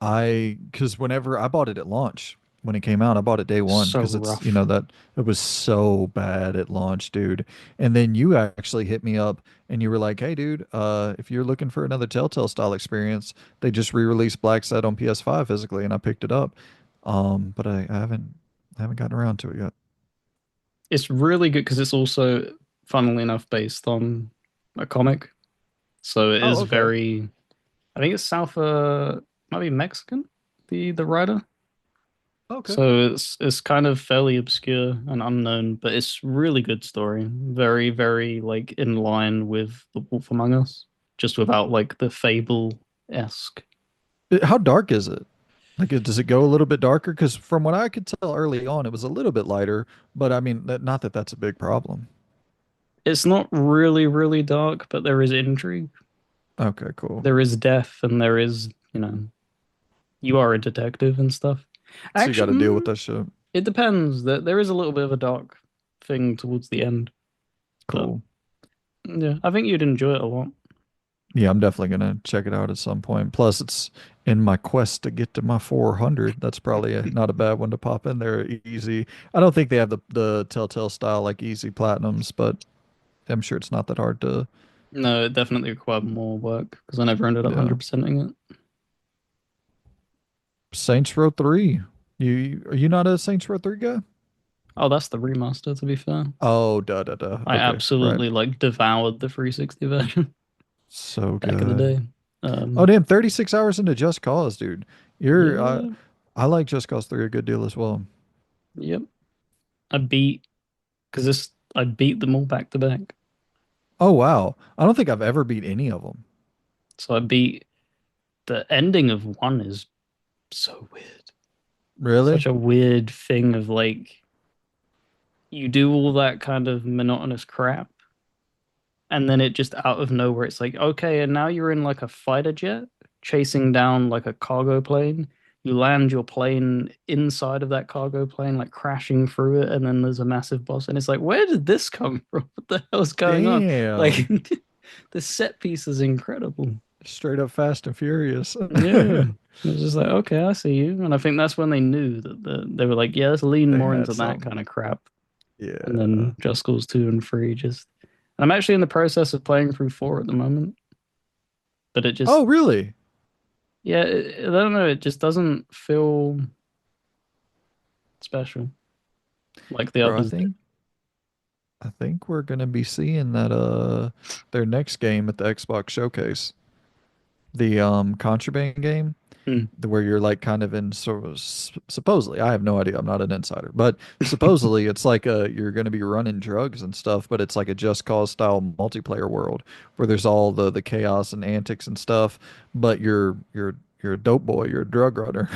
I because whenever I bought it at launch, when it came out, I bought it day one So because it's, rough. that it was so bad at launch, dude. And then you actually hit me up and you were like, "Hey, dude, if you're looking for another Telltale style experience, they just re-released Black Set on PS5 physically," and I picked it up. But I haven't gotten around to it yet. It's really good because it's also, funnily enough, based on. a comic. So it Oh, is okay. very, I think it's South, might be Mexican, the writer. Okay. So it's kind of fairly obscure and unknown, but it's really good story. Very, very like in line with The Wolf Among Us, just without like the fable-esque. How dark is it? Like, does it go a little bit darker? Because from what I could tell early on, it was a little bit lighter. But I mean, not that that's a big problem. It's not really, really dark, but there is intrigue. Okay, cool. There is death, and there is, you are a detective and stuff. So you got Actually, to deal with that shit. it depends. There is a little bit of a dark thing towards the end, but Cool. yeah, I think you'd enjoy it a lot. Yeah, I'm definitely gonna check it out at some point. Plus, it's in my quest to get to my 400. That's probably not a bad one to pop in there easy. I don't think they have the Telltale style like easy platinums, but I'm sure it's not that hard to. No, it definitely required more work because I never ended up Yeah. 100%ing it. Saints Row 3. You are you not a Saints Row 3 guy? Oh, that's the remaster, to be fair. Oh, duh, duh, duh. I Okay, right. absolutely like devoured the 360 version So back in the good. day. Oh, Um, damn, 36 hours into Just Cause, dude. You're yeah, I like Just Cause 3 a good deal as well. yep. I beat because this I beat them all back to back. Oh, wow. I don't think I've ever beat any of them. So I beat the ending of one is so weird. Really? Such a weird thing of like you do all that kind of monotonous crap, and then it just out of nowhere it's like, okay, and now you're in like a fighter jet chasing down like a cargo plane. You land your plane inside of that cargo plane, like crashing through it, and then there's a massive boss, and it's like, where did this come from? What the hell's going on? Like, Damn. the set piece is incredible. Straight up Fast and Furious. Yeah. It's just like, okay, I see you. And I think that's when they knew that they were like, yeah, let's lean They more had into that some. kind of crap. And Yeah. then Just Cause 2 and 3 just. And I'm actually in the process of playing through 4 at the moment, but it just, Oh, really? yeah, I don't know, it just doesn't feel special like the Bro, others did. I think we're gonna be seeing that their next game at the Xbox Showcase. The Contraband game. Hmm. Where you're like kind of in sort of supposedly, I have no idea, I'm not an insider, but supposedly it's like you're going to be running drugs and stuff, but it's like a Just Cause style multiplayer world where there's all the chaos and antics and stuff, but you're a dope boy, you're a drug runner.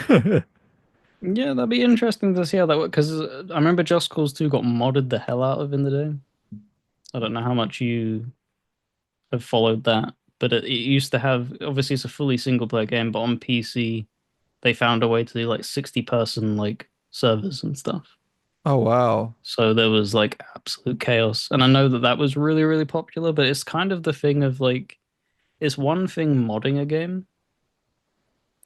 Yeah, that'd be interesting to see how that works because I remember Just Cause 2 got modded the hell out of in the day. I don't know how much you have followed that, but it used to have obviously it's a fully single player game, but on PC they found a way to do like 60-person like servers and stuff. Oh wow. So there was like absolute chaos. And I know that that was really, really popular, but it's kind of the thing of like, it's one thing modding a game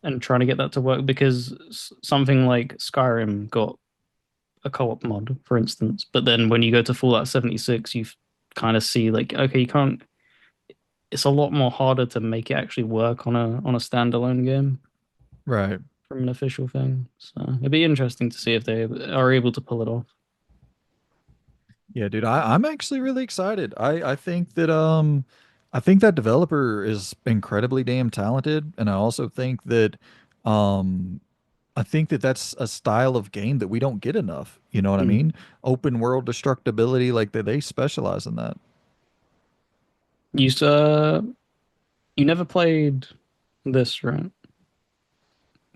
and trying to get that to work because something like Skyrim got a co-op mod, for instance. But then when you go to Fallout 76, you kind of see like, okay, you can't, it's a lot more harder to make it actually work on a standalone game Right. from an official thing. So it'd be interesting to see if they are able to pull it off. Yeah, dude, I'm actually really excited. I think that developer is incredibly damn talented, and I also think that um I think that that's a style of game that we don't get enough. You know what I Hmm. mean? Open world destructibility, like they specialize in that. You you never played this, right?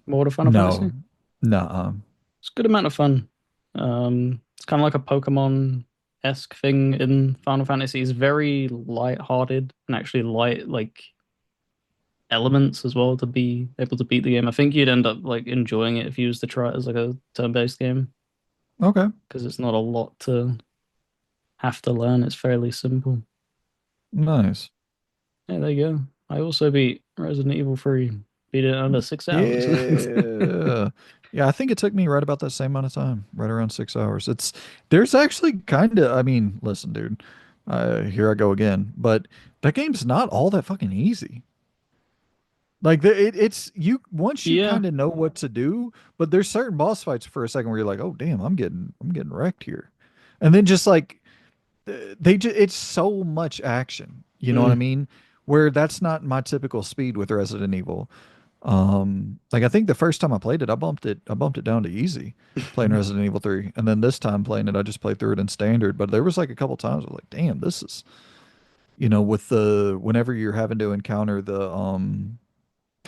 More Final No, Fantasy? nah. It's a good amount of fun. It's kind of like a Pokemon-esque thing in Final Fantasy. It's very light-hearted and actually light like elements as well to be able to beat the game. I think you'd end up like enjoying it if you was to try it as like a turn-based game Okay, because it's not a lot to have to learn. It's fairly simple. nice. Yeah, there you go. I also beat Resident Evil 3. Beat it in under 6 hours. Yeah, yeah. I think it took me right about that same amount of time, right around 6 hours. There's actually kind of. I mean, listen, dude. Here I go again. But that game's not all that fucking easy. Like it's you once you Yeah, kind of know what to do, but there's certain boss fights for a second where you're like, oh damn, I'm getting wrecked here, and then just like they just it's so much action. You know what I Mm. mean? Where that's not my typical speed with Resident Evil. Like I think the first time I played it, I bumped it down to easy playing Resident Evil 3. And then this time playing it, I just played through it in standard. But there was like a couple times I was like, damn, this is, with the whenever you're having to encounter the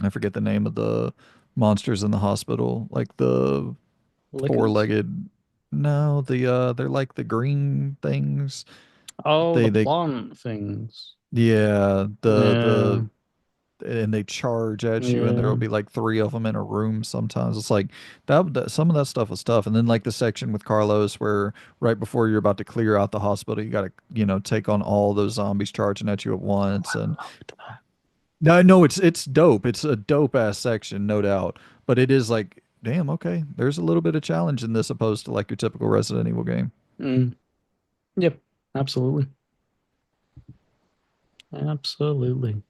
I forget the name of the monsters in the hospital, like the Lickers? four-legged, no, they're like the green things. Oh, the They plant things. yeah, Yeah, and they charge at you, and there will yeah. be like three of them in a room sometimes. It's like that some of that stuff was tough. And then like the section with Carlos where right before you're about to clear out the hospital, you got to, take on all those zombies charging at you at Oh, once. I And loved that. no, it's dope. It's a dope ass section, no doubt. But it is like, damn, okay, there's a little bit of challenge in this opposed to like your typical Resident Evil game. Mm. Yep, absolutely. Absolutely.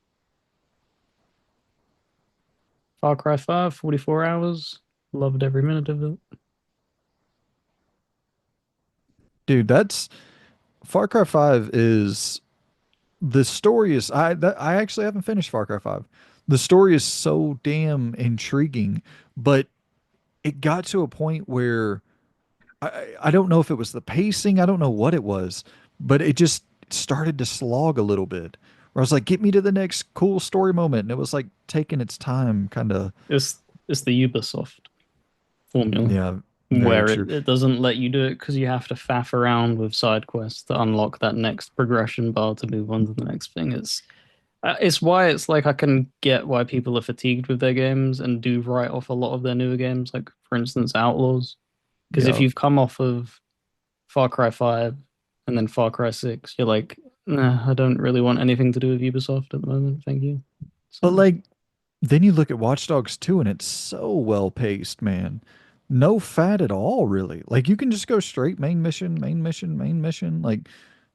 Far Cry 5, 44 hours. Loved every minute of it. Dude, that's Far Cry 5 is the story is I actually haven't finished Far Cry 5. The story is so damn intriguing, but it got to a point where I don't know if it was the pacing, I don't know what it was, but it just started to slog a little bit. Where I was like, get me to the next cool story moment. And it was like taking its time, kind of. It's the Ubisoft formula Yeah, very where true. it doesn't let you do it because you have to faff around with side quests to unlock that next progression bar to move on to the next thing. It's why it's like I can get why people are fatigued with their games and do write off a lot of their newer games, like for instance Outlaws. Because if Yeah. you've come off of Far Cry 5 and then Far Cry 6, you're like, nah, I don't really want anything to do with Ubisoft at the moment. Thank you. But So, like, then you look at Watch Dogs 2 and it's so well paced, man. No fat at all, really. Like you can just go straight main mission, main mission, main mission. Like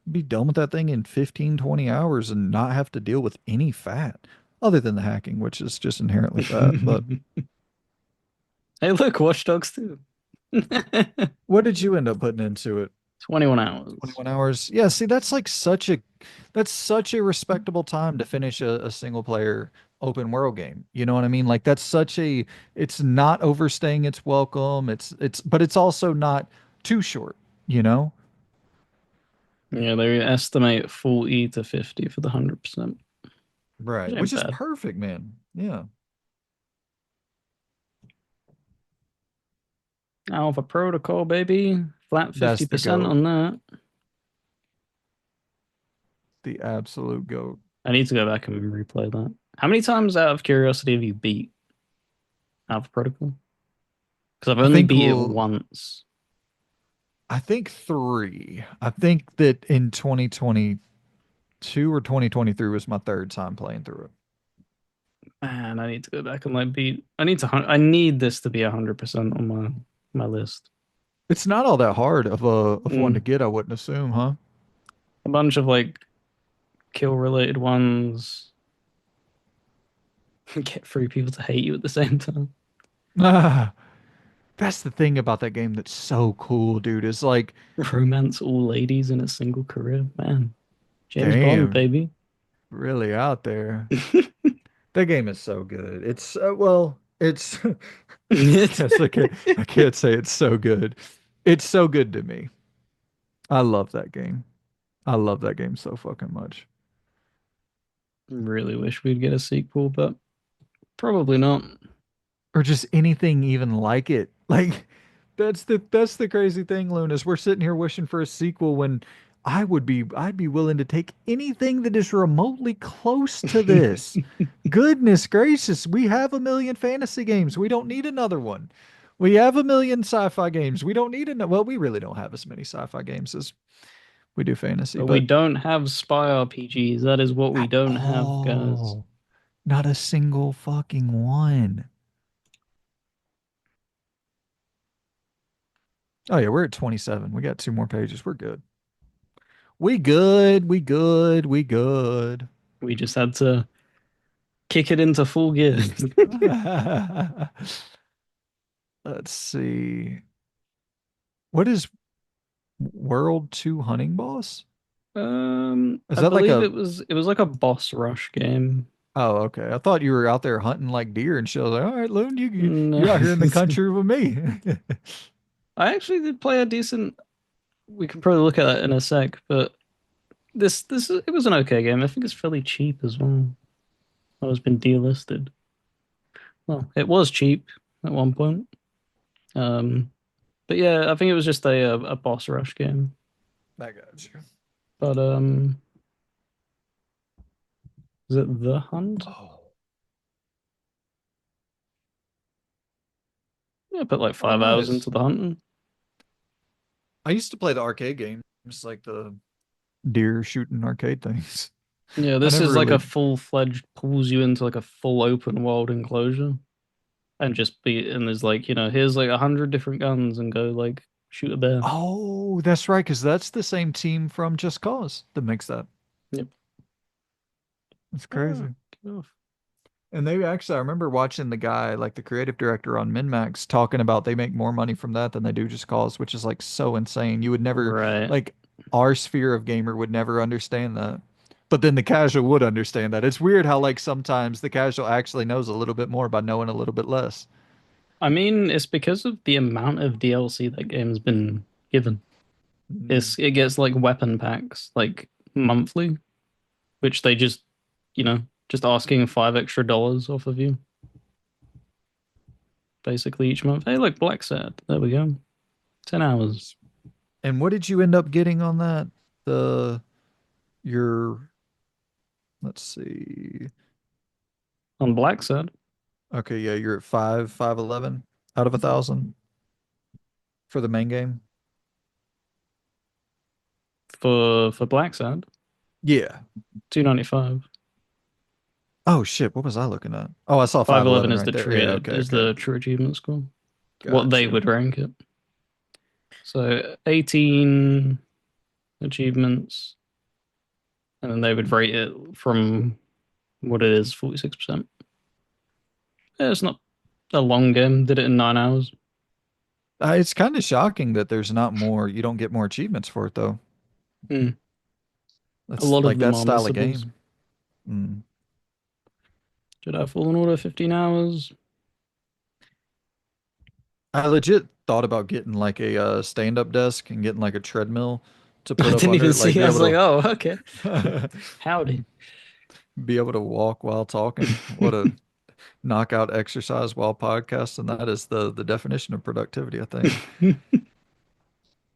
be done with that thing in 15, 20 hours and not have to deal with any fat other than the hacking, which is just inherently fat. But hey, look, Watch Dogs 2. what did you end up putting into it? 21 hours. 21 hours. Yeah, see, that's such a respectable time to finish a single player open world game. You know what I mean? Like that's such a it's not overstaying its welcome. But it's also not too short, you know? Yeah, they estimate 40 to 50 for the 100%, which Right. ain't Which is bad. perfect, man. Yeah. Alpha Protocol, baby. Flat That's the 50% goat. on that. The absolute goat. I need to go back and replay that. How many times out of curiosity have you beat Alpha Protocol? Because I've I only think beat it we'll once. I think three. I think that in 2022 or 2023 was my third time playing through it. Man, I need to go back and like beat. I need this to be 100% on my list. It's not all that hard of one to Mm. get, I wouldn't assume, huh? A bunch of like kill related ones. Get three people to hate you at the same time. Ah, that's the thing about that game that's so cool, dude. Is like, Romance all ladies in a single career. Man, James Bond, damn, baby. really out there. That game is so good. It's well, it's yes, I can't say it's so good. It's so good to me. I love that game. I love that game so fucking much. Really wish we'd get a sequel, but probably not. Or just anything even like it. Like that's the crazy thing, Lunas. We're sitting here wishing for a sequel when I'd be willing to take anything that is remotely close to this. Goodness gracious, we have a million fantasy games. We don't need another one. We have a million sci-fi games. We don't need another. Well, we really don't have as many sci-fi games as we do fantasy, But we but don't have spy RPGs. That is what we at don't have, guys. all, not a single fucking one. Oh yeah, we're at 27. We got two more pages. We're good. We good. We good. We good. We just had to kick it into full gear. Let's see. What is World 2 Hunting Boss? Is I that like believe a it was like a boss rush game. Oh, okay. I thought you were out there hunting like deer and shit. I was like, all right, Loon, No. you out here in the country with me. I actually did play a decent. We can probably look at that in a sec, but it was an okay game. I think it's fairly cheap as well. Oh, it's been delisted. Well, it was cheap at one point. Um, but yeah, I think it was just a boss rush game. I got you. But is it The Hunt? Oh, Yeah, I put like oh, 5 hours nice. into The Hunt. I used to play the arcade games, like the deer shooting arcade things. Yeah, I this never is like a really. full-fledged pulls you into like a full open world enclosure and there's like, here's like 100 different guns and go like shoot a bear. Oh, that's right, because that's the same team from Just Cause that makes that. Yep. That's Ah, crazy. get off. And they actually, I remember watching the guy, like the creative director on MinMax, talking about they make more money from that than they do Just Cause, which is like so insane. You would never, Right. like, our sphere of gamer would never understand that. But then the casual would understand that. It's weird how, like, sometimes the casual actually knows a little bit more by knowing a little bit less. I mean, it's because of the amount of DLC that game's been given. Mm. It gets like weapon packs like monthly, which they just asking $5 extra off of you basically each month. Hey, look, Black Sad. There we go. 10 hours And what did you end up getting on that? The, your, let's see. on Black Sad Okay, yeah, you're at 511 out of 1,000 for the main game. for Black Sad, Yeah. 295. Oh shit, what was I looking at? Oh, I saw 511 511 is right there. Yeah, okay, okay. the true achievement score. What they Gotcha. would rank it. So 18 achievements, and then they would rate it from what it is, 46%. Yeah, it's not a long game. Did it in 9 hours. It's kind of shocking that there's not more, you don't get more achievements for it though. Hmm. A That's lot of like them that are style of missables. game. Mm. Jedi Fallen Order, 15 hours. I legit thought about getting like a stand-up desk and getting like a treadmill to I put up didn't under even it, like see. be I was like, able oh, okay. to Howdy. be able to walk while talking. What a knockout exercise while podcasting. That is the definition of productivity, I think.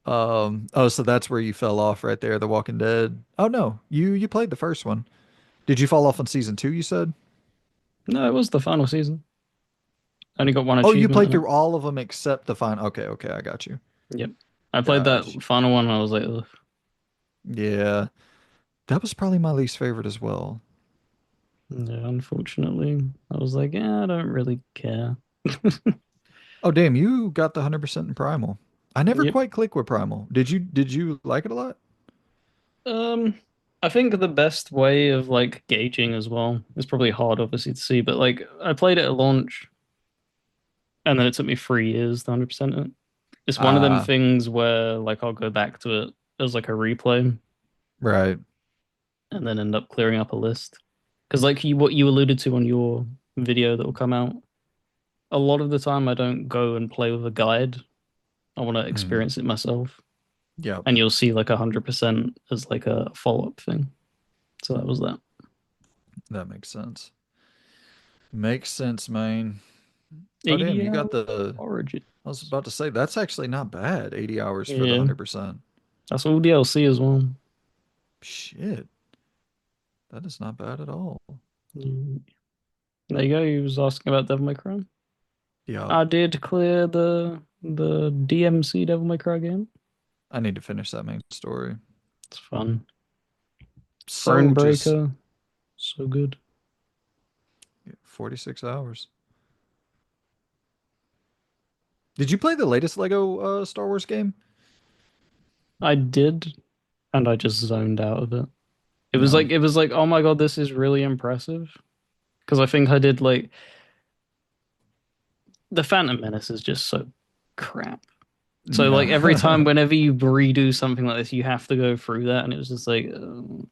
Oh, so that's where you fell off right there, The Walking Dead. Oh no, you played the first one. Did you fall off on season two, you said? No, it was the final season. Only got one Oh, you achievement played in it. through all of them except the final. Okay, okay, I got you. Yep. I played Gotcha. that final one and I was like, ugh. Yeah, that was probably my least favorite as well. Yeah, unfortunately. I was like, yeah, I don't really care. Oh, damn, you got the 100% in Primal. I never Yep. quite clicked with Primal. Did you like it a lot? Um, I think the best way of like gauging as well is probably hard, obviously, to see, but like I played it at launch and then it took me 3 years to 100% it. It's one of them Ah, things where like I'll go back to it as like a replay right. and then end up clearing up a list. Because like what you alluded to on your video that will come out, a lot of the time I don't go and play with a guide. I want to Mm, experience it myself. yep, And you'll see like 100% as like a follow-up thing. So that was that. that makes sense. Makes sense, man. Oh, damn, 80 you got hours the. Origins. I was about to say that's actually not bad. 80 hours for the Yeah, 100%. that's all DLC as well. Shit, that is not bad at all. Mm. There you go. He was asking about Devil May Cry. Yeah, I did clear the DMC Devil May Cry game. I need to finish that main story. It's fun. So just Thronebreaker, so good. 46 hours. Did you play the latest Lego Star Wars game? I did, and I just zoned out of it. No. It was like, oh my God, this is really impressive. Because I think I did like the Phantom Menace is just so crap. So like every time, No. whenever you redo something like this, you have to go through that, and it was just like,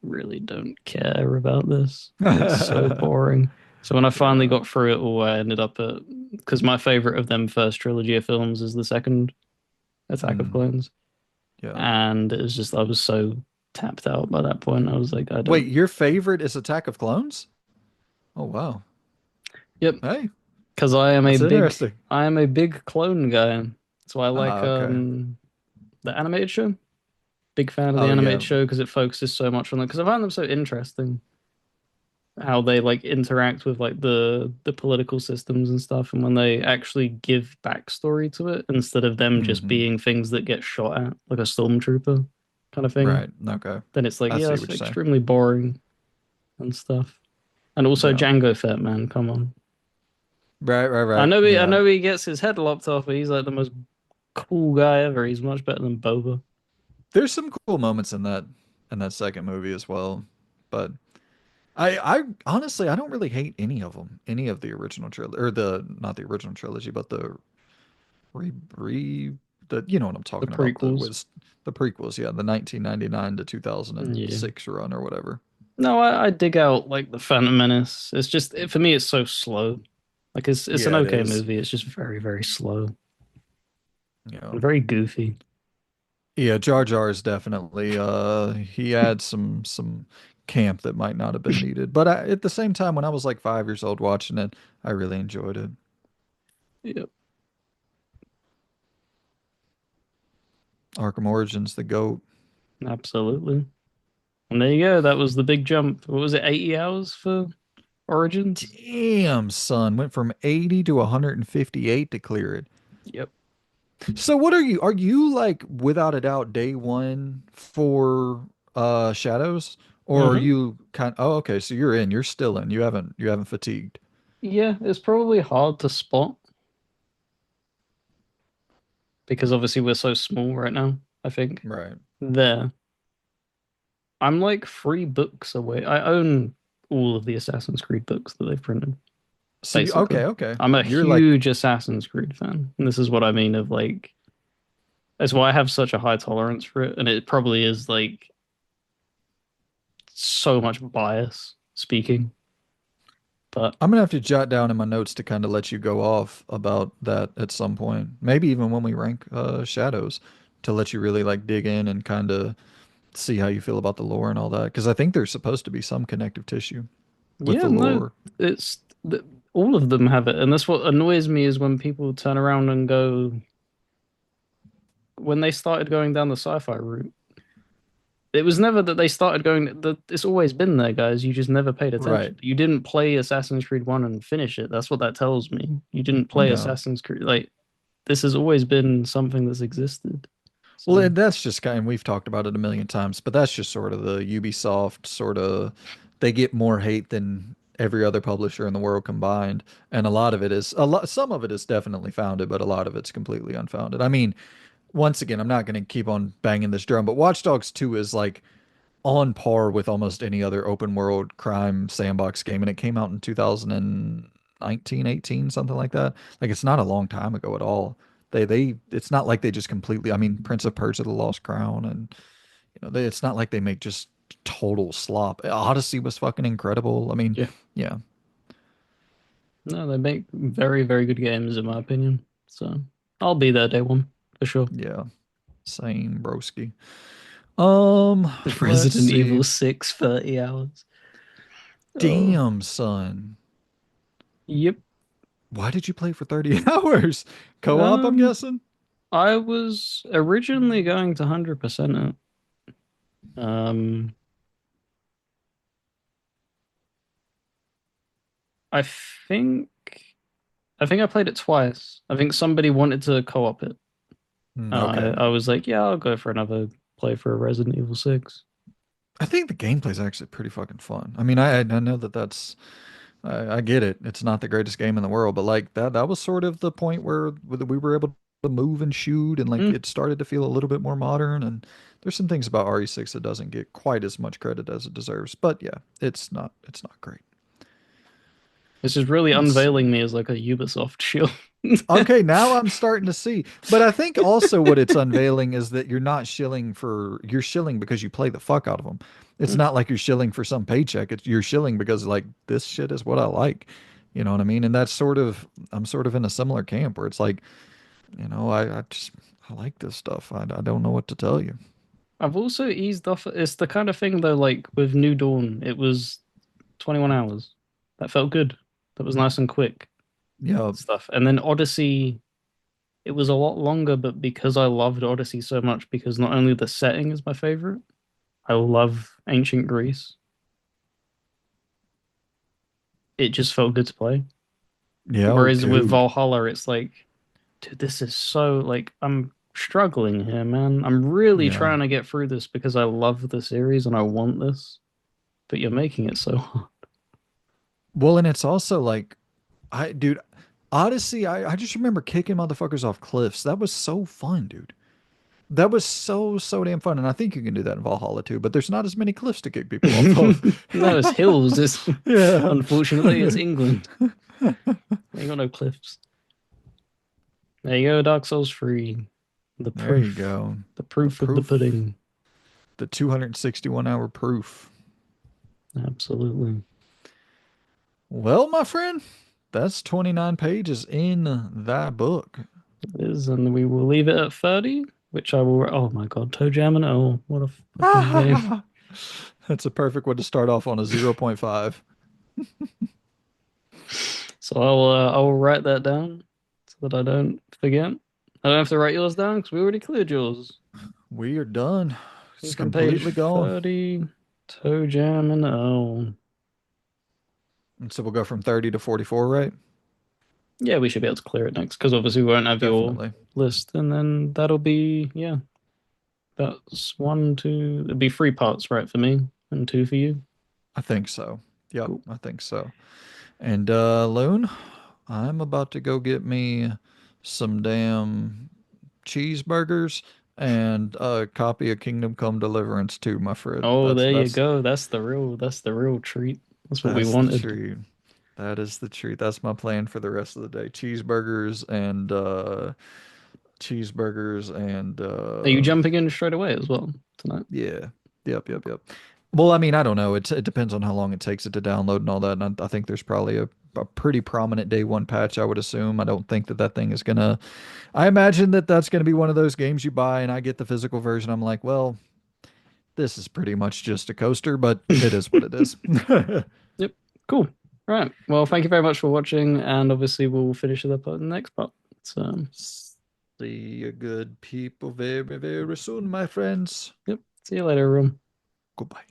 really don't care about this. It's so boring. So when I finally Yeah. got through it all, I ended up at because my favorite of them first trilogy of films is the second Attack of Mm, Clones, yeah. and it was just I was so tapped out by that point. I was like, I Wait, don't. your favorite is Attack of Clones? Oh wow. Yep, Hey, because that's interesting. I am a big clone guy. So I like Ah, okay. the animated show. Big fan of the Oh animated yeah. show because it focuses so much on them. Because I find them so interesting how they like interact with like the political systems and stuff, and when they actually give backstory to it instead of them just Hmm. being things that get shot at, like a stormtrooper kind of thing. Right. Okay. Then it's like, I yeah, see it's what you're saying. extremely boring and stuff. And also Yeah. Django Fett, man, come on. Right, right, right. I Yeah. know he gets his head lopped off, but he's like the most cool guy ever. He's much better than Boba. There's some cool moments in that second movie as well. But I honestly I don't really hate any of them. Any of the original trilogy or the not the original trilogy, but the re the you know what I'm The talking about, prequels. the prequels, yeah, the 1999 to Yeah. 2006 run or whatever. No, I dig out like the Phantom Menace. It's just for me, it's so slow. Like it's an Yeah, it okay is. movie. It's just very very slow Yeah. and very goofy. Yeah, Jar Jar is definitely he adds some camp that might not have been needed. But at the same time when I was like 5 years old watching it, I really enjoyed it. Yep, Arkham Origins, the GOAT. absolutely. And there you go. That was the big jump. What was it? 80 hours for Origins? Damn, son, went from 80 to 158 to clear it. Yep. So what are you? Are you like without a doubt day one for Shadows? Or are Hmm. you kind oh okay, so you're in, you're still in. You haven't fatigued. Yeah, it's probably hard to spot because obviously we're so small right now. I think Right. there. I'm like 3 books away. I own all of the Assassin's Creed books that they've printed. So you Basically. okay, okay. I'm a You're like huge Assassin's Creed fan. And this is what I mean of like that's why I have such a high tolerance for it. And it probably is like so much bias speaking. But I'm gonna have to jot down in my notes to kind of let you go off about that at some point. Maybe even when we rank Shadows to let you really like dig in and kind of see how you feel about the lore and all that. Because I think there's supposed to be some connective tissue with yeah, the no, lore. it's all of them have it. And that's what annoys me is when people turn around and go when they started going down the sci-fi route. It was never that they started going. It's always been there, guys. You just never paid Right. attention. You didn't play Assassin's Creed 1 and finish it. That's what that tells me. You didn't play Yeah. Assassin's Creed. Like, this has always been something that's existed. Well, So, that's just kind of, we've talked about it a million times, but that's just sort of the Ubisoft sort of, they get more hate than every other publisher in the world combined. And a lot of it is, some of it is definitely founded, but a lot of it's completely unfounded. I mean, once again, I'm not going to keep on banging this drum, but Watch Dogs 2 is like on par with almost any other open world crime sandbox game. And it came out in 2019, 18, something like that. Like it's not a long time ago at all. It's not like they just completely, I mean, Prince of Persia, The Lost Crown, and it's not like they make just total slop. Odyssey was fucking incredible. I mean, yeah. yeah, No, they make very, very good games, in my opinion. So, I'll be there day one for sure. yeah, same broski. Let's Resident see. Evil 6, 30 hours. Oh, Damn, son. yep. Why did you play for 30 hours? Co-op, I'm Um, guessing? I was originally going to 100% it. Um, I think I think I played it twice. I think somebody wanted to co-op it. Okay. I was like, yeah, I'll go for another play for Resident Evil 6. I think the gameplay is actually pretty fucking fun. I mean, I know that I get it. It's not the greatest game in the world, but like that was sort of the point where we were able to move and shoot, and like Mm. it started to feel a little bit more modern. And there's some things about RE6 that doesn't get quite as much credit as it deserves. But yeah, it's not great. This is really Let's see. unveiling me as like a Ubisoft shield. Okay, now I'm starting to see. But I think also what it's unveiling is that you're shilling because you play the fuck out of them. It's not like you're shilling for some paycheck. You're shilling because like this shit is what I like. You know what I mean? And I'm sort of in a similar camp where it's like, I like this stuff. I don't know what to tell you. I've also eased off. It's the kind of thing though, like with New Dawn, it was 21 hours. That felt good. That was nice and quick Yeah. stuff. And then Odyssey, it was a lot longer, but because I loved Odyssey so much, because not only the setting is my favorite, I love ancient Greece. It just felt good to play. Yeah, oh, Whereas with dude. Valhalla, it's like, dude, this is so like I'm struggling here, man. I'm really Yeah. trying to get through this because I love the series and I want this, but you're making it so hard. Well, and it's also like dude, Odyssey, I just remember kicking motherfuckers off cliffs. That was so fun, dude. That was so damn fun. And I think you can do that in Valhalla too, but there's not as many cliffs to kick people off of. No, it's hills. It's Yeah. unfortunately it's England. Ain't got no cliffs. There you go, Dark Souls 3. The There you proof. go. The The proof of the proof, pudding. the 261-hour proof. Absolutely. Well, my friend, that's 29 pages in that book. It is, and we will leave it at 30, which I will. Oh my god, Toe Jam and Earl. What a fucking game. That's a perfect way to start off on a zero point 0.5. So I will write that down so that I don't forget. I don't have to write yours down because we already cleared yours. We are done. See It's from page completely gone. 30, Toe Jam and Earl. And so we'll go from 30 to 44, right? Yeah, we should be able to clear it next because obviously we won't have your Definitely. list, and then that'll be yeah. That's one, two. It'd be three parts, right, for me, and two for you. I think so. Yep, Cool. I think so. And Loon, I'm about to go get me some damn cheeseburgers and a copy of Kingdom Come Deliverance too, my friend. Oh, That's there you that's go. That's the real treat. That's what we that's the wanted. treat. That is the treat. That's my plan for the rest of the day. Cheeseburgers and Are you jumping in straight away as well tonight? yeah. Yep. Well, I mean, I don't know. It depends on how long it takes it to download and all that. And I think there's probably a pretty prominent day one patch, I would assume. I don't think that thing is gonna. I imagine that that's gonna be one of those games you buy and I get the physical version. I'm like, well, this is pretty much just a coaster, but it is what it is. Yep. Cool. Right. Well, thank you very much for watching, and obviously we'll finish it up on the next part. So, See you good people very, very soon, my friends. yep. See you later, everyone. Goodbye.